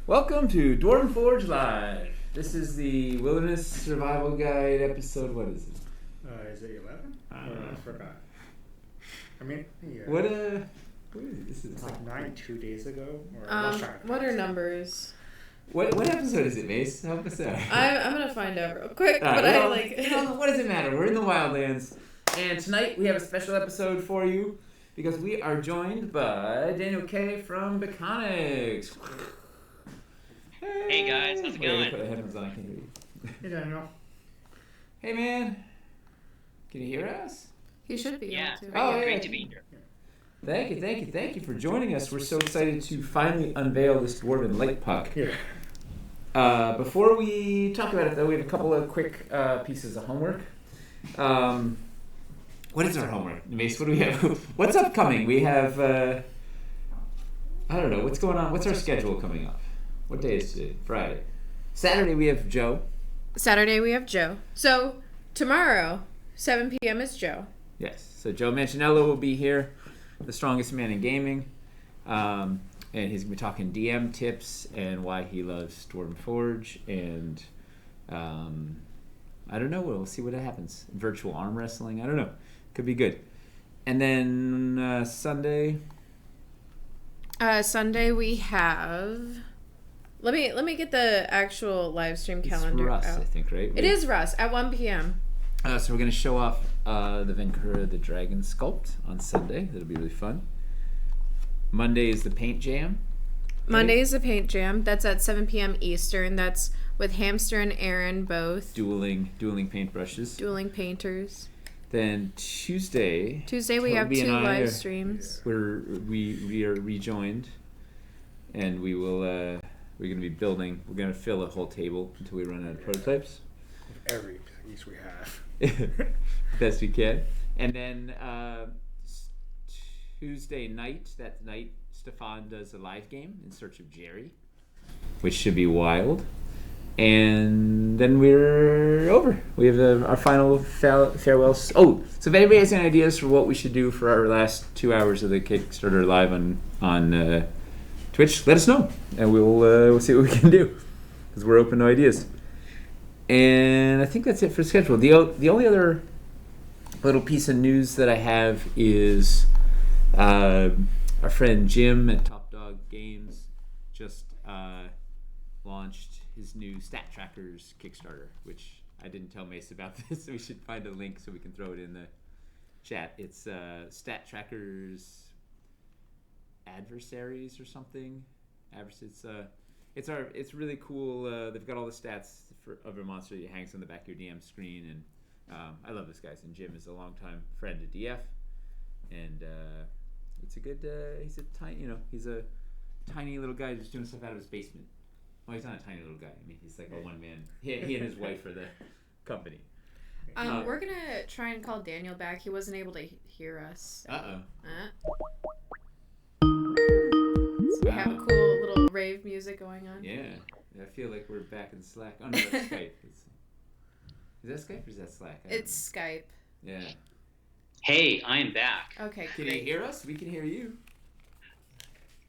Welcome to Dwarven Forge Live. This is the Wilderness Survival Guide episode. What is it? Is it 11? I forgot. I mean, yeah. What is it? This is It's like 2 days ago. What are numbers? What episode is it, Mace? Help us out. I'm gonna find out real quick, Right, but what does it matter? We're in the Wildlands, and tonight we have a special episode for you because we are joined by Daniel K from Bekonix. Hey guys, how's it going? Put the headphones on. I can't hear you. Hey Daniel. Hey man, can you hear us? He should be. Yeah, able to. great to be here. Thank you for joining us. We're so excited to finally unveil this Dwarven light puck. Yeah. Before we talk about it, though, we have a couple of quick pieces of homework. What is our homework, Mace? What do we have? What's upcoming? We have, I don't know, what's going on? What's our schedule coming up? What day is today? Friday. Saturday we have Joe. So tomorrow, 7 p.m. is Joe. Yes. So Joe Mancinello will be here, the strongest man in gaming. And he's going to be talking DM tips and why he loves Dwarven Forge. And I don't know. We'll see what happens. Virtual arm wrestling. I don't know. Could be good. And then Sunday. Sunday we have. Let me get the actual live stream calendar Russ, out. I think, right? It is Russ at 1 p.m. So we're going to show off the Vancouver the Dragon sculpt on Sunday. That'll be really fun. Monday is the paint jam. Monday is the paint jam. That's at 7 p.m. Eastern. That's with Hamster and Aaron both. Dueling paintbrushes. Dueling painters. Then Tuesday we have Toby 2 and I live streams. We are rejoined, and we will we're going to be building. We're going to fill a whole table until we run out of prototypes. Every piece we have. Best we can. And then Tuesday night, that night, Stefan does a live game in search of Jerry, which should be wild. And then we're over. We have our final farewells. Oh, so if anybody has any ideas for what we should do for our last 2 hours of the Kickstarter live on Twitch, let us know, and we'll see what we can do, because we're open to ideas. And I think that's it for the schedule. The only other little piece of news that I have is our friend Jim at Top Dog Games just launched his new Stat Trackers Kickstarter, which I didn't tell Mace about this, so we should find a link so we can throw it in the chat. It's Stat Trackers Adversaries or something. It's really cool. They've got all the stats of a monster that hangs on the back of your DM screen, and I love this guy. And Jim is a longtime friend of DF, and it's a good. He's a tiny little guy just doing stuff out of his basement. Well, he's not a tiny little guy. I mean, he's like a one man. He and his wife are the company. We're gonna try and call Daniel back. He wasn't able to hear us. We have a cool little rave music going on. Yeah, I feel like we're back in Slack. Oh no, that's Skype. Is that Skype or is that Slack? It's Skype. Yeah. Hey, I am back. Okay, Can you hear us? We can hear you.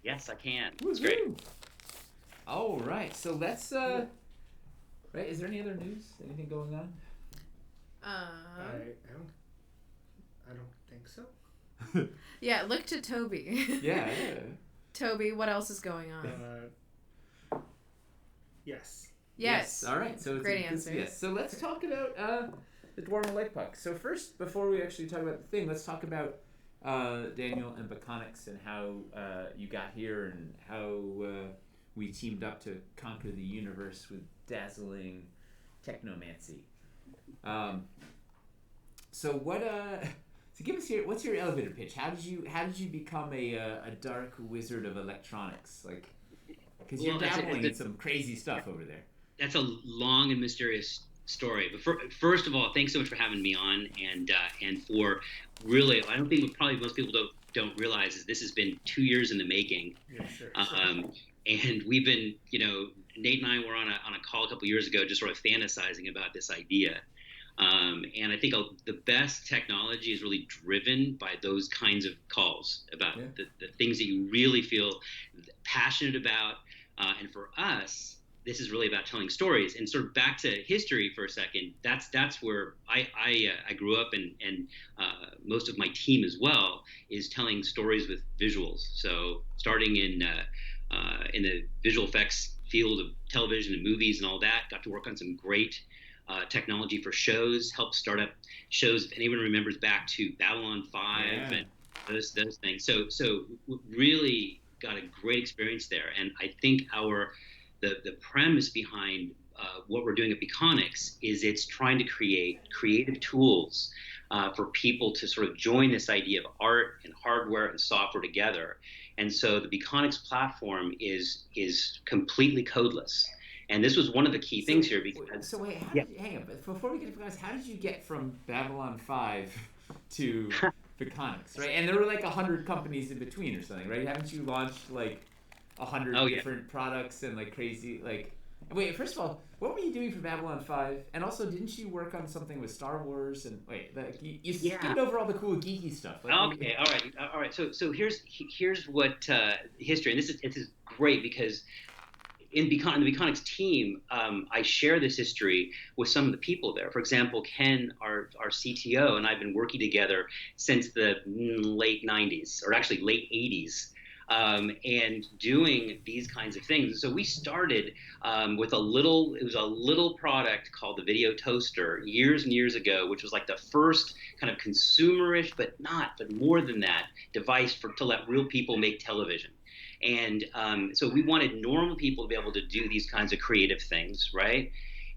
Yes, I can. Woo-hoo. It's great. All right, so let's. Right, is there any other news? Anything going on? I don't think so. Yeah, look to Toby. Yeah. Toby, what else is going on? Yes. All right. So it's great answer. Yes. So let's talk about the Dwarven light puck. So first, before we actually talk about the thing, let's talk about Daniel and Bekonix and how you got here and how we teamed up to conquer the universe with dazzling Technomancy. So what? So give us what's your elevator pitch? How did you become a dark wizard of electronics? Like, because you're dabbling in some crazy stuff over there. That's a long and mysterious story. But first of all, thanks so much for having me on, and for really, I don't think probably most people don't realize is this has been 2 years in the making. Yeah, sure. And we've been, Nate and I were on a call a couple years ago, just sort of fantasizing about this idea. And I think the best technology is really driven by those kinds of calls about the things that you really feel passionate about, And for us, this is really about telling stories. And sort of back to history for a second. That's where I grew up, and most of my team as well is telling stories with visuals. So starting in the visual effects field of television and movies and all that, got to work on some great technology for shows, helped start up shows. If anyone remembers back to Babylon 5 and those things. So really got a great experience there. And I think the premise behind what we're doing at Bekonix is it's trying to create creative tools for people to sort of join this idea of art and hardware and software together. And so the Bekonix platform is completely codeless. And this was one of the key things here. Because so wait, hang on. Before we get to Bekonix, how did you get from Babylon 5 to Bekonix, right? And there were like 100 companies in between or something, right? Haven't you launched like 100 different products and like crazy like? Wait, first of all, what were you doing for Babylon 5? And also, didn't you work on something with Star Wars? And wait, you skipped over all the cool geeky stuff. Like, okay, all right. So here's what history, and this is great because in the Bekonix team, I share this history with some of the people there. For example, Ken, our CTO, and I have been working together since the late 90s, or actually late 80s. And doing these kinds of things. So we started with it was a little product called the Video Toaster years and years ago, which was like the first kind of consumerish, but more than that, device to let real people make television. And so we wanted normal people to be able to do these kinds of creative things, right?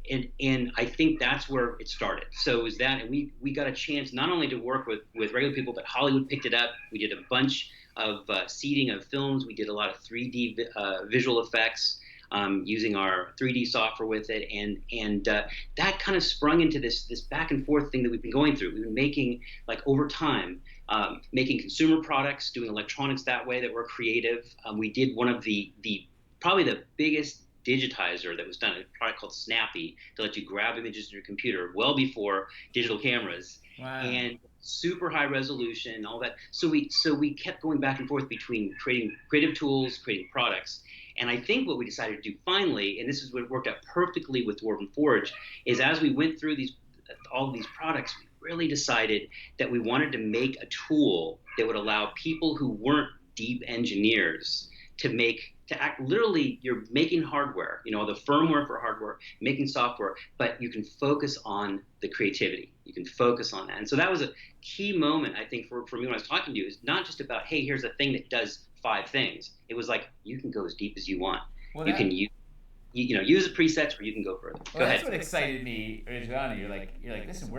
And I think that's where it started. So it was that, and we got a chance not only to work with regular people, but Hollywood picked it up. We did a bunch of seeding of films. We did a lot of 3D visual effects using our 3D software with it, and that kind of sprung into this back and forth thing that we've been going through. We've been making, like, over time, making consumer products, doing electronics that way that were creative. We did one of the probably the biggest digitizer that was done, a product called Snappy, to let you grab images in your computer well before digital cameras. Wow. And super high resolution and all that. So we kept going back and forth between creating creative tools, creating products. And I think what we decided to do finally, and this is what worked out perfectly with Dwarven Forge, is as we went through all of these products, we really decided that we wanted to make a tool that would allow people who weren't deep engineers to act literally. You're making hardware, the firmware for hardware, making software, but you can focus on the creativity. You can focus on that. And so that was a key moment, I think, for me when I was talking to you, is not just about, hey, here's a thing that does 5 things. It was like, you can go as deep as you want. Well, you can use the presets, or you can go further. Well, go ahead. That's what excited me, Giovanni. You're like, listen,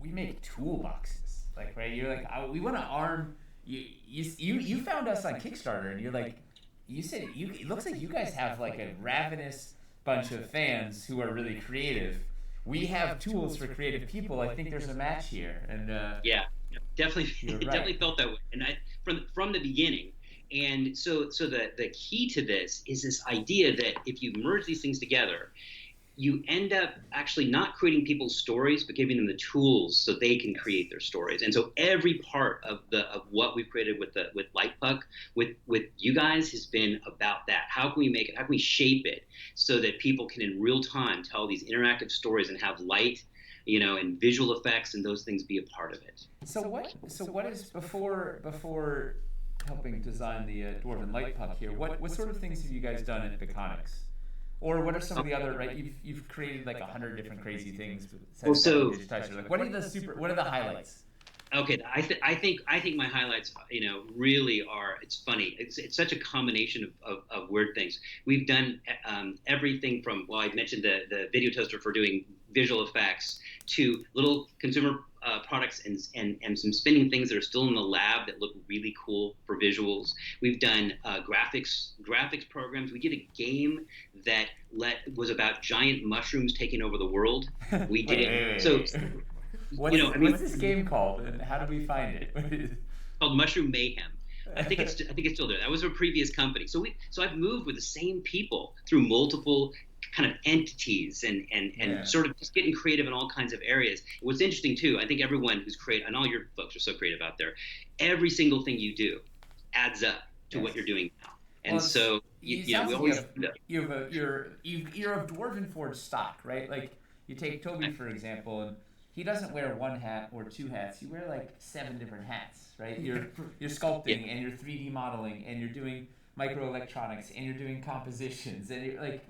we make toolboxes, like, right? You're like, we want to arm you. You found us on Kickstarter, and you're like, you said it looks like you guys have like a ravenous bunch of fans who are really creative. We have tools for creative people. I think there's a match here, and yeah, definitely, right. Definitely felt that way, and from the beginning. And so the key to this is this idea that if you merge these things together, you end up actually not creating people's stories, but giving them the tools so they can create their stories. And so every part of what we've created with Lightpuck, with you guys, has been about that. How can we make it? How can we shape it so that people can in real time tell these interactive stories and have light, and visual effects and those things be a part of it? So what is before helping design the Dwarven Lightpuck here? What sort of things have you guys done at Bekonix? Or what are some of the other, right? You've created like 100 different crazy things. Well, so like, what are the highlights? Okay, I think my highlights, really are. It's funny. It's such a combination of weird things. We've done everything from, well, I mentioned the Video Toaster for doing visual effects, to little consumer products and some spinning things that are still in the lab that look really cool for visuals. We've done graphics programs. We did a game that was about giant mushrooms taking over the world. We did What's this game called, and how do we find it? It's called Mushroom Mayhem. I think it's still there. That was a previous company. So I've moved with the same people through multiple kind of entities and sort of just getting creative in all kinds of areas. What's interesting too, I think everyone who's creative, and all your folks are so creative out there, every single thing you do adds up to what you're doing now. And it you know, sounds we like always you're of dwarven forged stock, right? Like you take Toby for example, and he doesn't wear one hat or two hats. You wear like 7 different hats, right? You're sculpting and you're 3D modeling and you're doing microelectronics and you're doing compositions and you're like,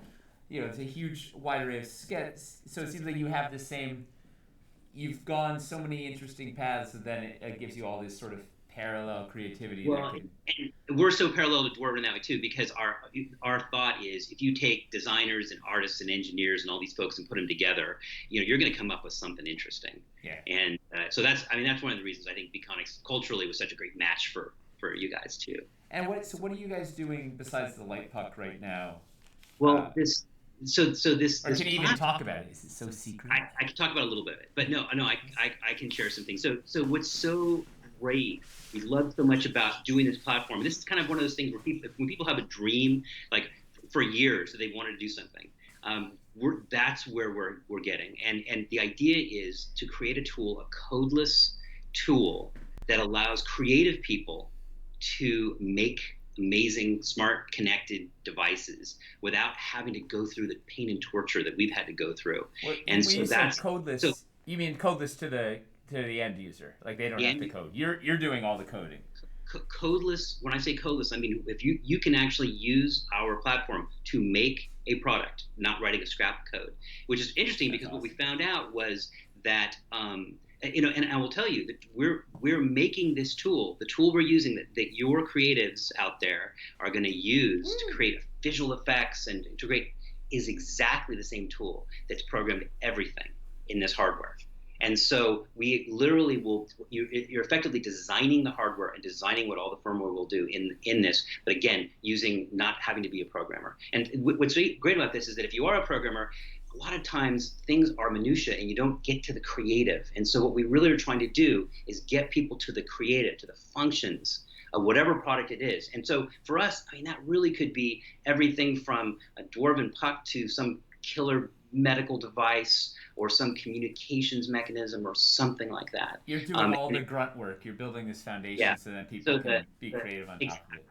it's a huge wide array of skets. So it seems like you have the same. You've gone so many interesting paths, so then it gives you all this sort of parallel creativity that Well, could. and we're so parallel to Dwarven in that way too, because our thought is if you take designers and artists and engineers and all these folks and put them together, you're going to come up with something interesting. Yeah. And so that's one of the reasons I think Bekonix culturally was such a great match for you guys too. And what are you guys doing besides the light puck right now? Well, this. So this. Or this can you even talk about it? Is it so secret? I can talk about a little bit of it, but no, I can share some things. So what's so great, we love so much about doing this platform. This is kind of one of those things where when people have a dream, like for years, that they wanted to do something. That's where we're getting, and the idea is to create a tool, a codeless tool that allows creative people to make amazing, smart, connected devices without having to go through the pain and torture that we've had to go through. And so that's codeless. So, you mean codeless to the end user? Like they don't have to code. You're doing all the coding. Codeless. When I say codeless, I mean if you can actually use our platform to make a product, not writing a scrap code, which is interesting because what we found out was that. And I will tell you that we're making this tool, the tool we're using that your creatives out there are going to use to create visual effects and to create is exactly the same tool that's programmed everything in this hardware. And so we literally you're effectively designing the hardware and designing what all the firmware will do in this, but again, not having to be a programmer. And what's great about this is that if you are a programmer, a lot of times things are minutia and you don't get to the creative. And so what we really are trying to do is get people to the creative, to the functions of whatever product it is. And so for us, I mean, that really could be everything from a dwarven puck to some killer medical device or some communications mechanism or something like that. You're doing all the grunt work. You're building this foundation so that people can be creative on top of it.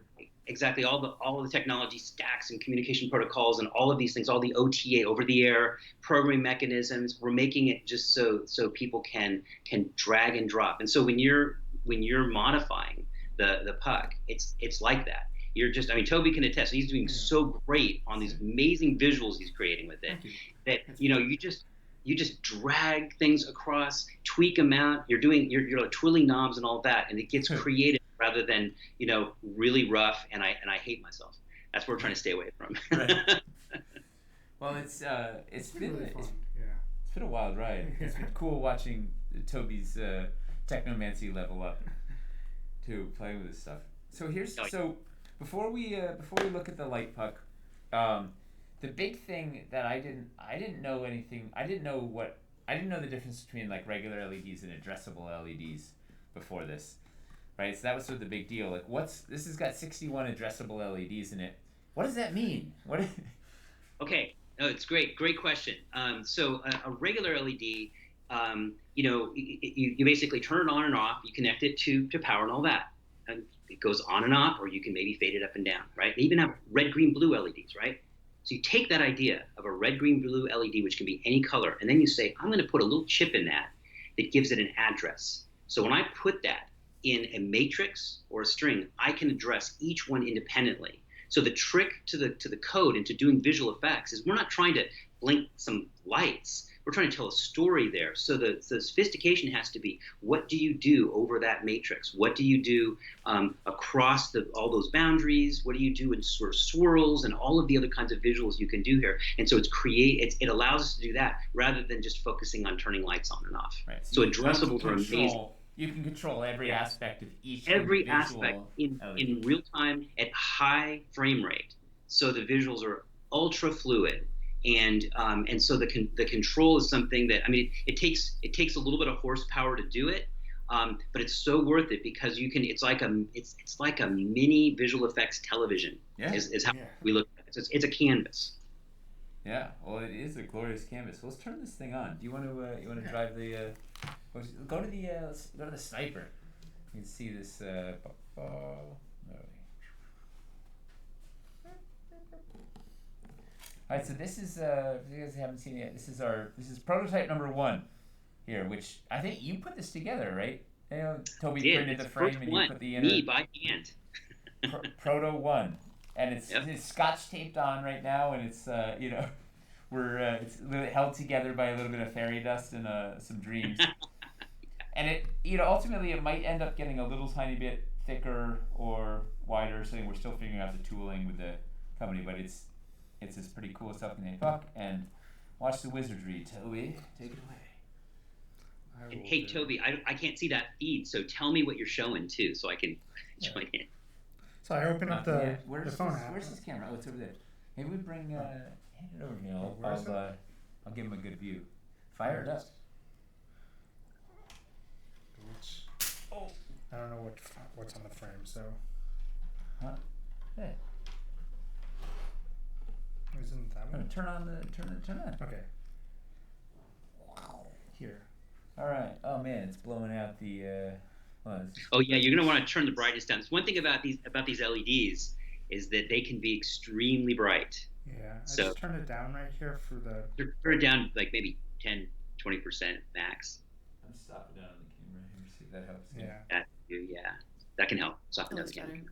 Exactly, all the technology stacks and communication protocols and all of these things, all the OTA, over-the-air programming mechanisms. We're making it just so people can drag and drop. And so when you're modifying the puck, it's like that. You're just, I mean, Toby can attest. He's doing so great on these amazing visuals he's creating with it that you just drag things across, tweak them out. You're twirling knobs and all that, and it gets creative. Rather than really rough, and I hate myself. That's what we're trying to stay away from. Right. Well, it's been really fun. It's been a wild ride. It's been cool watching Toby's Technomancy level up to playing with this stuff. So before we look at the light puck, the big thing that I didn't know the difference between like regular LEDs and addressable LEDs before this. Right, so that was sort of the big deal. Like, this has got 61 addressable LEDs in it. What does that mean? Okay, it's great question. So a regular LED, you basically turn it on and off. You connect it to power and all that, and it goes on and off, or you can maybe fade it up and down. Right? They even have red, green, blue LEDs. Right? So you take that idea of a red, green, blue LED, which can be any color, and then you say, I'm going to put a little chip in that gives it an address. So when I put that in a matrix or a string, I can address each one independently. So the trick to the code and to doing visual effects is we're not trying to blink some lights. We're trying to tell a story there. So the sophistication has to be, what do you do over that matrix? What do you do across all those boundaries? What do you do in sort of swirls and all of the other kinds of visuals you can do here? And so it allows us to do that rather than just focusing on turning lights on and off. Right. So addressables are amazing. You can control every aspect of each every aspect in real time at high frame rate. So the visuals are ultra fluid, and so the control is something that, I mean, it takes a little bit of horsepower to do it, but it's so worth it because you can. It's like a mini visual effects television. Yeah. Is how we look at it. It's a canvas. Yeah, well, it is a glorious canvas. Let's turn this thing on. Do you want to drive the? Go to the sniper. You can see this. All right, so this is if you guys haven't seen it yet, this is prototype number 1 here, which I think you put this together, right? You know, Toby Did printed it's the the first frame and you one, put the inner me by hand. Proto 1, and Yep. it's scotch taped on right now, and it's you know it's held together by a little bit of fairy dust and some dreams. And it, ultimately it might end up getting a little tiny bit thicker or wider. So we're still figuring out the tooling with the company, but it's this pretty cool stuff in the puck. And watch the wizardry, Toby. Take it away. And hey, Toby, I can't see that feed, so tell me what you're showing too, so I can join in. So I open up the phone app. Where's his camera? Oh, it's over there. Maybe we bring hand it over here. where is it? I'll give him a good view. Fire it up. Oh. I don't know what's on the frame, so. Huh? Hey. Isn't that one? Turn on. Okay. Wow. Here. All right. Oh man, it's blowing out the. Oh yeah, you're gonna want to turn the brightness down. So one thing about these LEDs is that they can be extremely bright. Yeah. I So- just turned it down right here for the. Turn it down like maybe 10-20% max. I'm stopping down on the camera here. See if that helps. Yeah. That can help soften down That's the camera. better.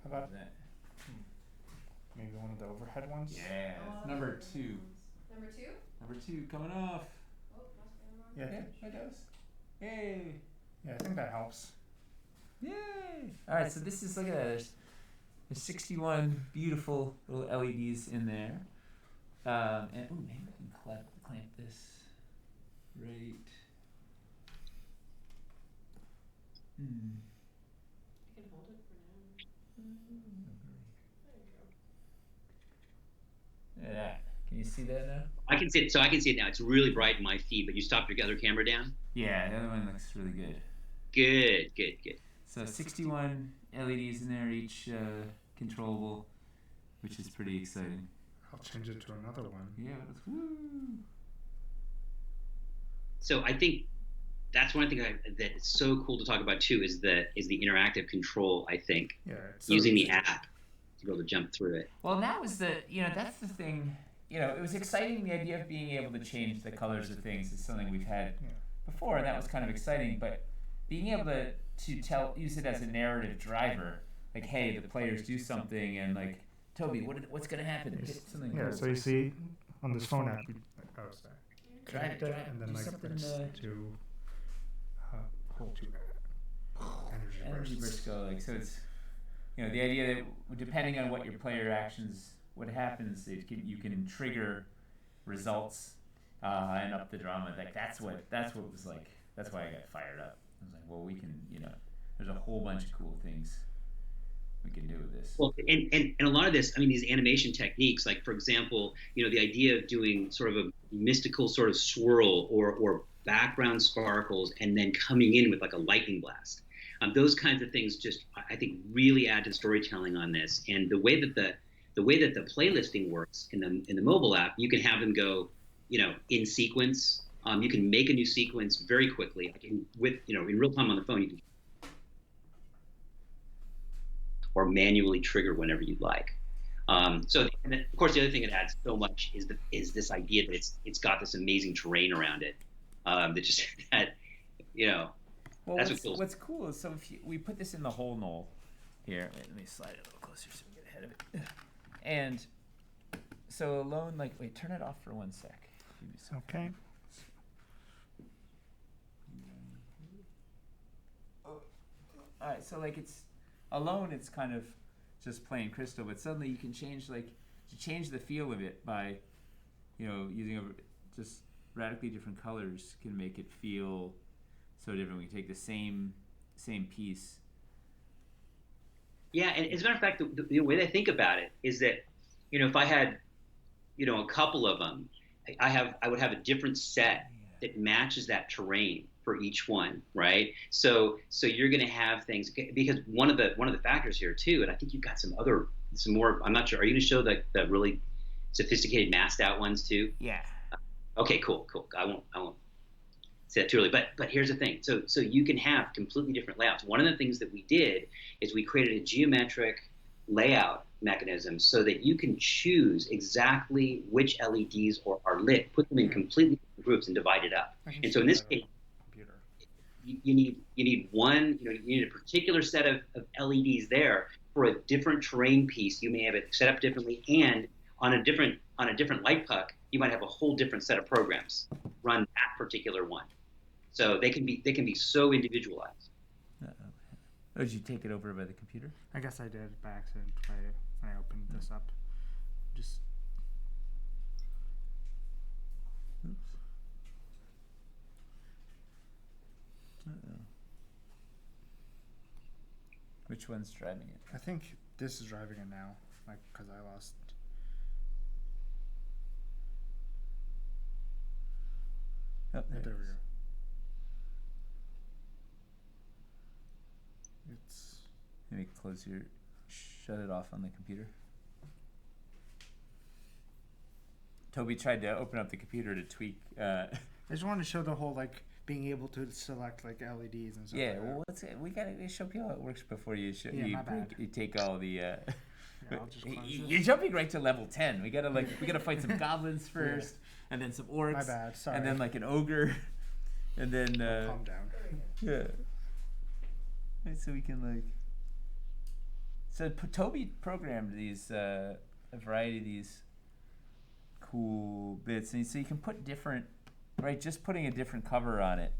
How about That. maybe one of the overhead ones? Yeah. Number 2. Number 2? Number 2 coming off. Yeah. Yeah, it does. Yay. Yeah, I think that helps. Yay. All right, so this is, look at that. There's 61 beautiful little LEDs in there. And ooh, maybe I can clamp this right. I can hold it for now. Look at that. Can you see that now? I can see it. So I can see it now. It's really bright in my feed, but you stopped your other camera down. Yeah, the other one looks really good. Good. So 61 LEDs in there, each controllable, which is pretty exciting. I'll change it to another one. Yeah, woo. So I think that's one thing that is so cool to talk about too is the interactive control. I think Yeah. It's so using the easy. app to be able to jump through it. Well, and that was that's the thing. It was exciting, the idea of being able to change the colors of things is something we've had Yeah. before, and that was kind of exciting. But being able to use it as a narrative driver, like, hey, the players do something, and like, Toby, what's gonna happen? Hit something. Yeah, cool. so you see on this phone app, sorry. Drive Connect it, it, and then do like something it's to to hold to energy burst go, like, so it's the idea that depending on what your player actions, what happens, you can trigger results and up the drama. Like that's what was like. That's why I got fired up. I was like, well, we can, there's a whole bunch of cool things we can do with this. Well, and a lot of this, I mean, these animation techniques, like for example, the idea of doing sort of a mystical sort of swirl or background sparkles and then coming in with like a lightning blast. Those kinds of things just, I think, really add to the storytelling on this. And the way that the playlisting works in the mobile app, you can have them go, in sequence. You can make a new sequence very quickly, like in real time on the phone. You can or manually trigger whenever you'd like. So, and then, of course, the other thing it adds so much is this idea that it's got this amazing terrain around it. Well, that's what feels. what's cool is, so if we put this in the hole knoll here. Wait, let me slide it a little closer so we get ahead of it. And so alone, like, wait, turn it off for 1 sec. Give me a sec. Okay. All right, so like it's alone, it's kind of just plain crystal, but suddenly you can change the feel of it by, using just radically different colors can make it feel so different. We can take the same piece. Yeah, and as a matter of fact, the way that I think about it is that, if I had, a couple of them, I would have a different set that matches that terrain for each one, right? So you're going to have things, because one of the factors here too, and I think you've got some more. I'm not sure. Are you going to show the really sophisticated masked out ones too? Yeah. Okay, cool. I won't say that too early. But here's the thing. So you can have completely different layouts. One of the things that we did is we created a geometric layout mechanisms so that you can choose exactly which LEDs are lit, put them in completely different groups, and divide it up. And so in this case, you need one, you need a particular set of LEDs there for a different terrain piece. You may have it set up differently, and on a different light puck, you might have a whole different set of programs run that particular one. So they can be so individualized. Oh, did you take it over by the computer? I guess I did by accident when I opened this up. Just. Oops. Uh-oh. Which one's driving it? I think this is driving it now, like, because I lost. Oh, there There it we is. go. It's. Maybe shut it off on the computer. Toby tried to open up the computer to tweak. I just wanted to show the whole, like, being able to select, like, LEDs and stuff. Yeah, like well, we gotta show people how it works before you show. Yeah, you, my bad. you take all the. Yeah, I'll just close You're this. jumping right to level 10. We gotta fight some goblins first, and then some orcs. My bad, sorry. And then like an ogre, and then. Calm down. Yeah. Right, so we can like. So Toby programmed these a variety of these cool bits, and so you can put different, right? Just putting a different cover on it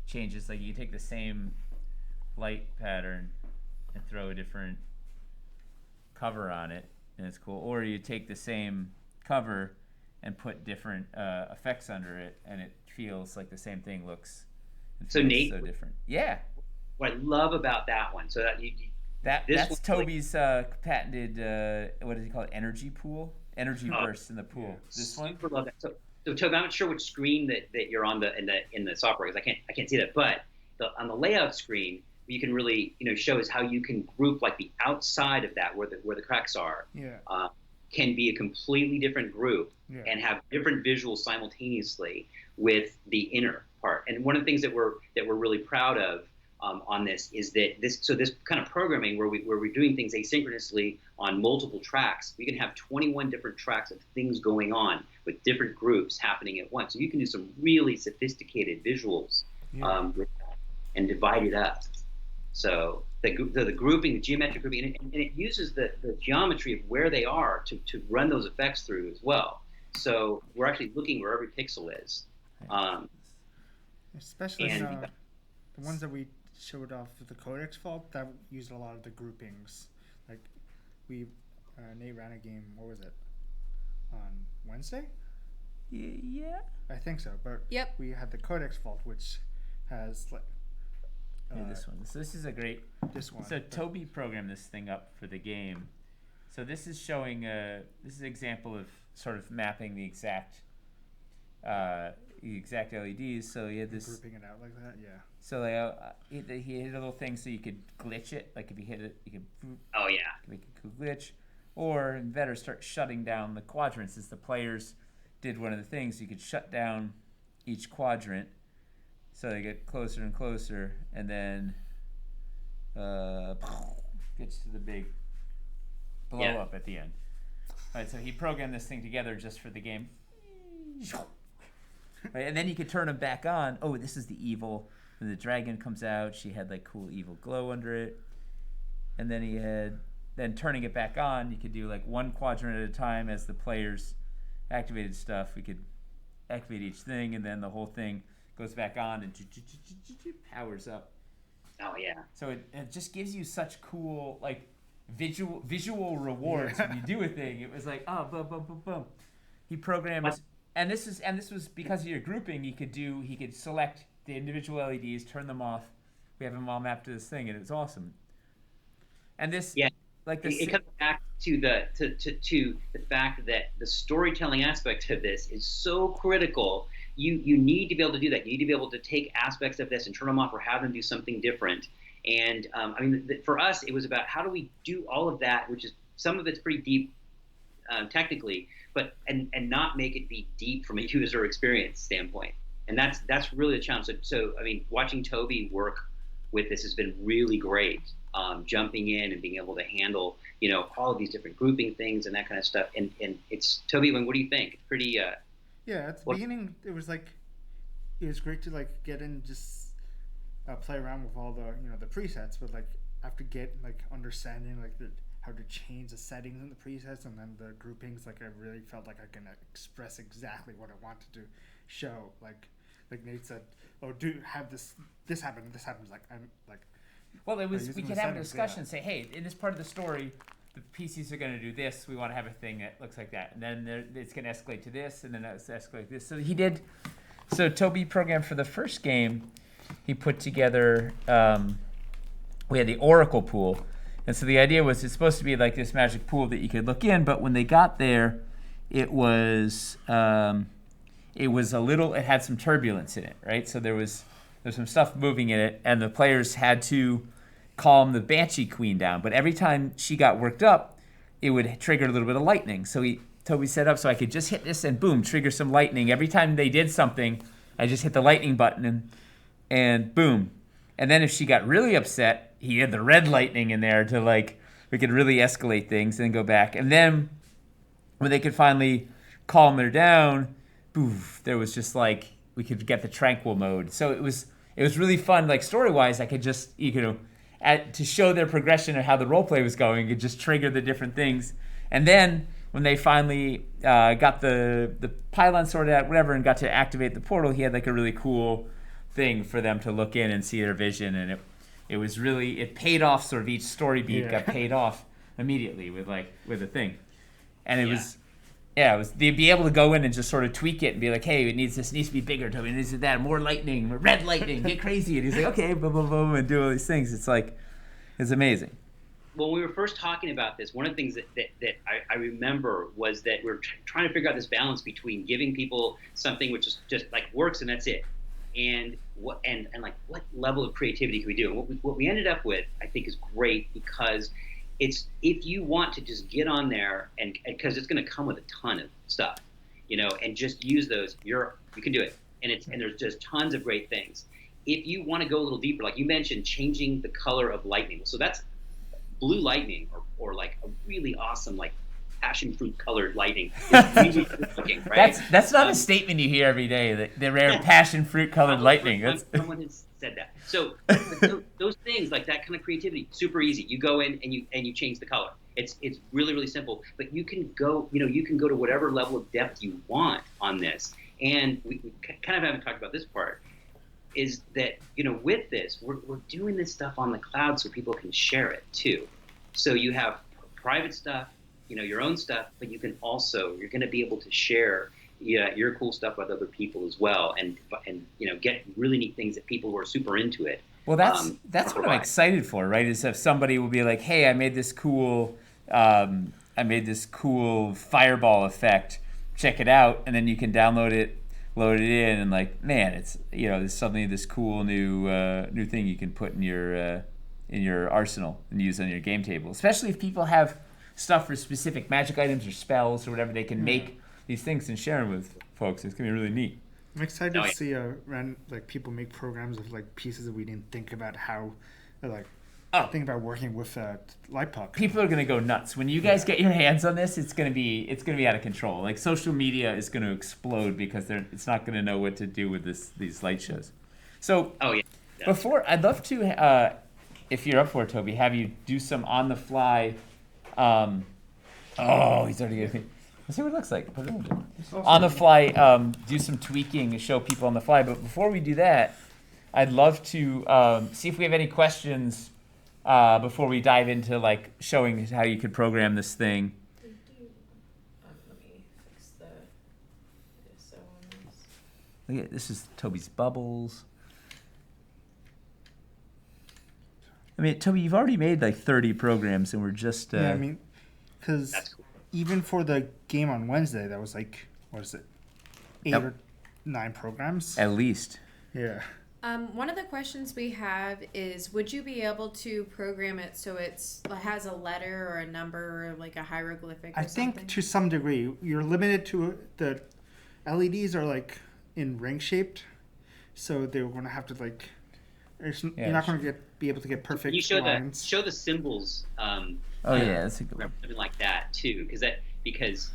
changes. Like you take the same light pattern and throw a different cover on it, and it's cool. Or you take the same cover and put different effects under it, and it feels like the same thing looks. So Nate, so different. Yeah. What I love about that one, so that That's Toby's patented. What does he call it? Energy pool, energy burst in the pool. Yeah. This one. Super love that. So Toby, I'm not sure which screen that you're on in the software, because I can't see that. But on the layout screen, you can really show us how you can group like the outside of that where the cracks are. Yeah. Can be a completely different group and have different visuals simultaneously with the inner part. And one of the things that we're really proud of on this is that this kind of programming where we're doing things asynchronously on multiple tracks, we can have 21 different tracks of things going on with different groups happening at once. So you can do some really sophisticated visuals with that and divide it up. So the grouping, the geometric grouping, and it uses the geometry of where they are to run those effects through as well. So we're actually looking where every pixel is. Especially the ones that we showed off with the Codex fault, that used a lot of the groupings. Like Nate ran a game, what was it, on Wednesday? Yeah. I think so, but Yep. we had the Codex fault, which has like This one. So this is a great. this one. So Toby programmed this thing up for the game. So this is showing this is an example of sort of mapping the exact LEDs. So he had this. Grouping it out like that, yeah. So like, he hit a little thing so you could glitch it. Like if you hit it, you could. Oh yeah. Make a cool glitch, or better start shutting down the quadrants. As the players did one of the things, you could shut down each quadrant, so they get closer and closer, and then gets to the big blow up at the end. All right, so he programmed this thing together just for the game. Right, and then you could turn them back on. Oh, this is the evil. When the dragon comes out, she had like cool evil glow under it. And then turning it back on, you could do like one quadrant at a time as the players activated stuff. We could activate each thing, and then the whole thing goes back on and powers up. Oh yeah. So it just gives you such cool like visual rewards when you do a thing. It was like, oh, boom, boom, boom, boom. He programmed, and this was because of your grouping. He could select the individual LEDs, turn them off. We have them all mapped to this thing, and it's awesome. And this, like this, it comes back to the fact that the storytelling aspect of this is so critical. You need to be able to do that. You need to be able to take aspects of this and turn them off or have them do something different. And for us, it was about how do we do all of that, which is some of it's pretty deep technically, but and not make it be deep from a user experience standpoint. And that's really the challenge. So watching Toby work with this has been really great jumping in and being able to handle, all of these different grouping things and that kind of stuff. And it's Toby. What do you think? Pretty. Yeah, at the What? beginning, it was great to get in, just play around with all the presets, but after understanding how to change the settings in the presets and then the groupings, I really felt like I can express exactly what I wanted to show. Like Nate said, oh, have this happen, this happens. Well, it was using we the could have a settings, discussion yeah. and say, hey, in this part of the story, the PCs are going to do this. We want to have a thing that looks like that, and then it's going to escalate to this, and then it's escalate to this. So he did. So Toby programmed for the first game. He put together. We had the Oracle pool, and so the idea was it's supposed to be like this magic pool that you could look in. But when they got there, it was a little. It had some turbulence in it, right? So there's some stuff moving in it, and the players had to calm the Banshee Queen down. But every time she got worked up, it would trigger a little bit of lightning. So Toby set up so I could just hit this and boom, trigger some lightning. Every time they did something, I just hit the lightning button and boom. And then if she got really upset, he had the red lightning in there to we could really escalate things and then go back. And then when they could finally calm her down, boof, there was just we could get the tranquil mode. So it was really fun. Story-wise, I could just, to show their progression of how the role play was going, you could just trigger the different things. And then when they finally got the pylon sorted out, whatever, and got to activate the portal, he had a really cool thing for them to look in and see their vision. And it was really, it paid off. Sort of each story beat got paid off immediately with a thing. And it was they'd be able to go in and just sort of tweak it and be like, hey, it needs to be bigger, Toby. It needs that, more lightning, red lightning, get crazy. And he's like, okay, boom, boom, boom, and do all these things. It's amazing. When we were first talking about this, one of the things that I remember was that we were trying to figure out this balance between giving people something which is just works and that's it, and what level of creativity can we do? And what we ended up with, I think, is great, because it's, if you want to just get on there and because it's going to come with a ton of stuff, and just use those, you can do it, and there's just tons of great things. If you want to go a little deeper, like you mentioned, changing the color of lightning, so that's blue lightning or a really awesome passion fruit colored lightning is really good looking, right? That's not a statement you hear every day. The rare passion fruit colored lightning. Someone has said that. So those things, like that kind of creativity, super easy. You go in and you change the color. It's really, really simple. But you can go to whatever level of depth you want on this. And we kind of haven't talked about this part, is that with this we're doing this stuff on the cloud so people can share it too. So you have private stuff, your own stuff, but you're going to be able to share your cool stuff with other people as well, and get really neat things that people who are super into it. Well, that's what I'm excited for, right? Is if somebody will be like, hey, I made this cool fireball effect, check it out, and then you can download it, load it in, and man, it's there's suddenly this cool new thing you can put in your arsenal and use on your game table. Especially if people have stuff for specific magic items or spells or whatever, they can make these things and share them with folks. It's gonna be really neat. I'm excited to see people make programs of pieces that we didn't think about how think about working with light puck. People are gonna go nuts when you guys get your hands on this. It's gonna be out of control. Social media is gonna explode because it's not gonna know what to do with these light shows. So before, I'd love to, if you're up for it, Toby, have you do some on the fly. He's already getting me. Let's see what it looks like. Put it on the fly. Do some tweaking and show people on the fly. But before we do that, I'd love to see if we have any questions before we dive into showing how you could program this thing. Let me fix the ISO on this. Look at this is Toby's bubbles. I mean, Toby, you've already made 30 programs, and we're just. Because even for the game on Wednesday, that was what is it, 8 or 9 programs at least. Yeah. One of the questions we have is, would you be able to program it so it has a letter or a number or a hieroglyphic or something? I think to some degree. You're limited to the LEDs are in ring shaped, so they're going to have to you're not going to get be able to get perfect You show lines. the symbols. Oh yeah, that's a good one. Something like that too, because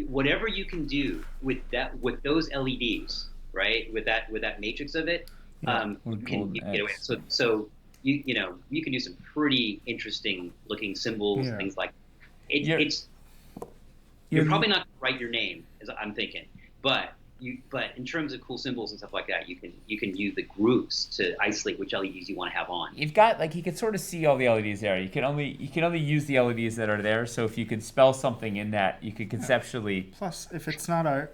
whatever you can do with those LEDs, right? With that matrix of it, you can get away. So you can do some pretty interesting looking symbols, things like that. You're probably not going to write your name, as I'm thinking, but in terms of cool symbols and stuff like that, you can use the groups to isolate which LEDs you want to have on. You've got you can sort of see all the LEDs there. You can only use the LEDs that are there. So if you can spell something in that, you could conceptually. Plus, if it's not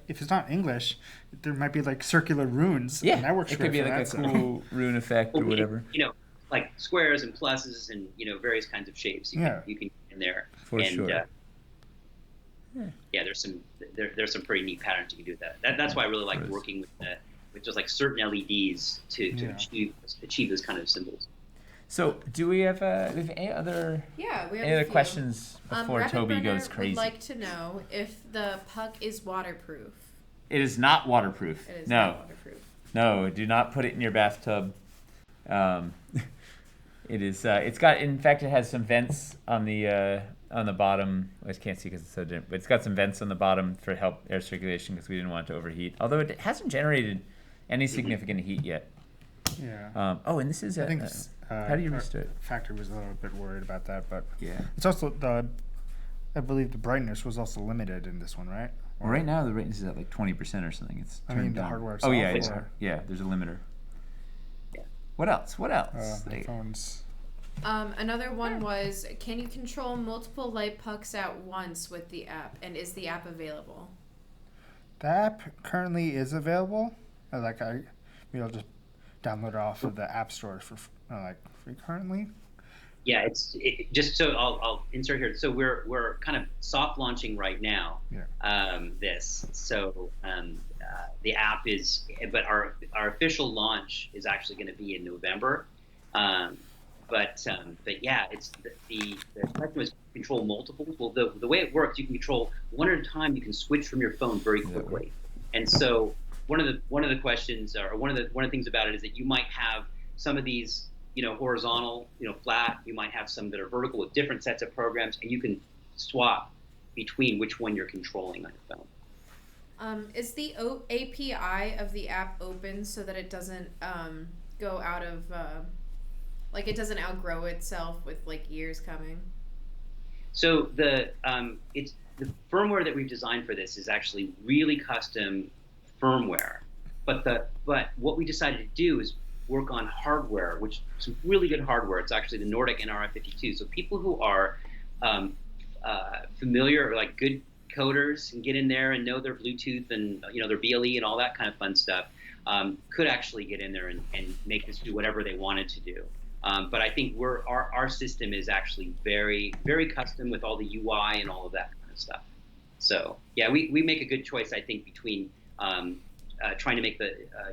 English, there might be like circular runes. Yeah, and that works. It could be like a cool rune effect or whatever. Like squares and pluses and various kinds of shapes. You can get in there. For sure. Yeah, there's some pretty neat patterns you can do with that. That's why I really like working with just like certain LEDs to achieve those kind of symbols. So, do we have any other questions before Toby goes crazy? Would like to know if the puck is waterproof. It is not waterproof. It is not waterproof. No, do not put it in your bathtub. It is. It's got. In fact, it has some vents on the bottom. I just can't see because it's so dim. But it's got some vents on the bottom for help air circulation because we didn't want it to overheat. Although it hasn't generated any significant heat yet. Yeah. And this is. I think. How do you restore it? Factory was a little bit worried about that, but yeah, it's also I believe the brightness was also limited in this one, right? Well, right now the brightness is at like 20% or something. It's turned down. The hardware. Oh yeah, there's a limiter. Yeah. What else? Phones. Another one was, can you control multiple light pucks at once with the app, and is the app available? The app currently is available. I'll just download it off of the app store for free currently. Yeah, just so I'll insert here. So we're kind of soft launching right now. Yeah. This. So the app is, but our official launch is actually going to be in November. But yeah, it's the question is control multiples. Well, the way it works, you can control one at a time. You can switch from your phone very quickly. And so one of the questions, or one of the things about it is that you might have some of these, horizontal, flat. You might have some that are vertical with different sets of programs, and you can swap between which one you're controlling on your phone. Is the API of the app open so that it doesn't go out of it doesn't outgrow itself with years coming? So the firmware that we've designed for this is actually really custom firmware, but what we decided to do is work on hardware, which is some really good hardware. It's actually the Nordic NRF52. So people who are familiar or good coders and get in there and know their Bluetooth and their BLE and all that kind of fun stuff could actually get in there and make this do whatever they wanted to do. But I think our system is actually very, very custom with all the UI and all of that kind of stuff. So yeah, we make a good choice, I think, between trying to make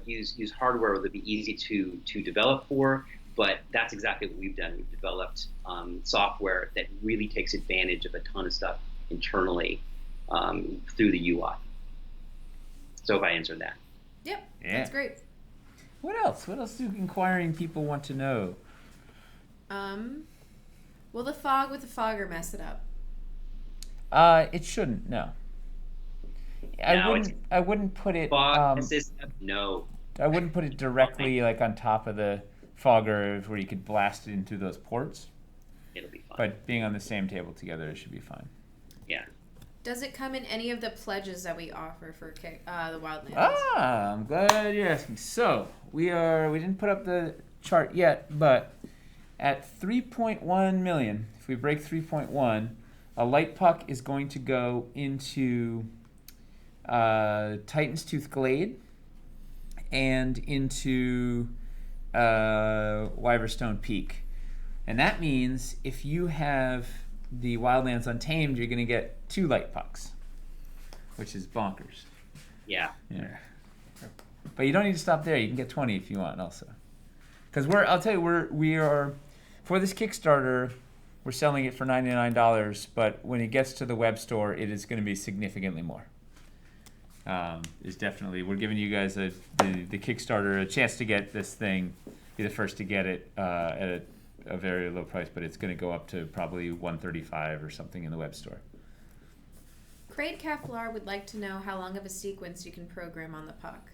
use hardware that would be easy to develop for, but that's exactly what we've done. We've developed software that really takes advantage of a ton of stuff internally through the UI. So if I answered that. Yep, that's great. What else? What else do inquiring people want to know? Will the fog with the fogger mess it up? It shouldn't. No. I wouldn't put it. No. I wouldn't put it directly on top of the fogger where you could blast it into those ports. It'll be fine. But being on the same table together, it should be fine. Yeah. Does it come in any of the pledges that we offer for the Wildlands? I'm glad you're asking. So we didn't put up the chart yet, but at 3.1 million, if we break 3.1, a light puck is going to go into Titan's Tooth Glade and into Wyverstone Peak. And that means if you have the Wildlands Untamed, you're going to get 2 light pucks, which is bonkers. Yeah. But you don't need to stop there. You can get 20 if you want also. Because I'll tell you, we are for this Kickstarter, we're selling it for $99, but when it gets to the web store, it is going to be significantly more. We're giving you guys the Kickstarter a chance to get this thing. be the first to get it at a very low price, but it's going to go up to probably $135 or something in the web store. Crate Kaflar would like to know how long of a sequence you can program on the puck.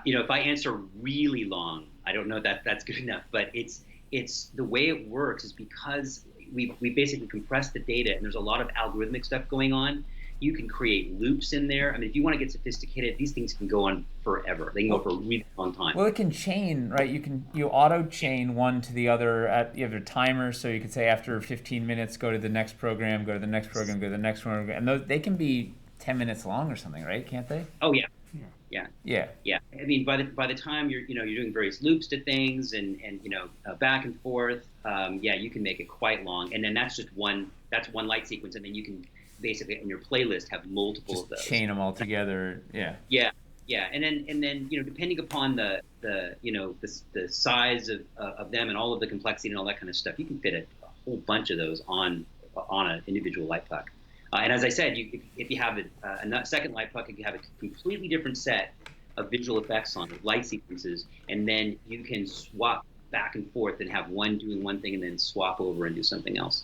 If I answer really long, I don't know that that's good enough, but it's the way it works is because we basically compress the data, and there's a lot of algorithmic stuff going on. You can create loops in there. I mean, if you want to get sophisticated, these things can go on forever. They can go for a really long time. Well, it can chain, right? You auto chain one to the other. You have a timer, so you could say after 15 minutes, go to the next program, go to the next program, go to the next program, and those, they can be 10 minutes long or something, right? Can't they? Oh yeah. Yeah. I mean, by the time you're doing various loops to things and back and forth, you can make it quite long. And then that's just one light sequence, and then you can basically in your playlist have multiple Just of those. chain them all together. Yeah. Yeah, and then depending upon the size of them and all of the complexity and all that kind of stuff, you can fit a whole bunch of those on an individual light puck. And as I said, if you have a second light puck, you can have a completely different set of visual effects on it, light sequences, and then you can swap back and forth and have one doing one thing and then swap over and do something else.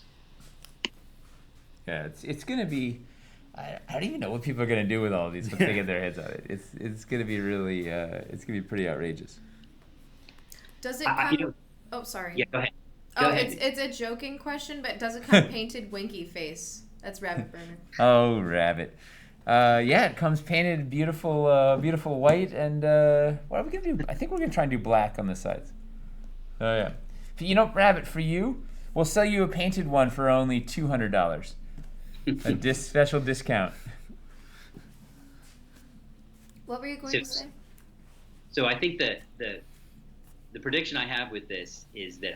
Yeah, it's going to be. I don't even know what people are going to do with all of these once they get their heads on it. It's going to be really. It's going to be pretty outrageous. Does it come? Oh, sorry. Yeah, go ahead. It's a joking question, but does it come painted winky face? That's Rabbit Burner. Oh, Rabbit. It comes painted beautiful white, and what are we gonna do? I think we're gonna try and do black on the sides. Oh yeah. Rabbit, for you, we'll sell you a painted one for only $200. A special discount. What were you going to say? So I think that the prediction I have with this is that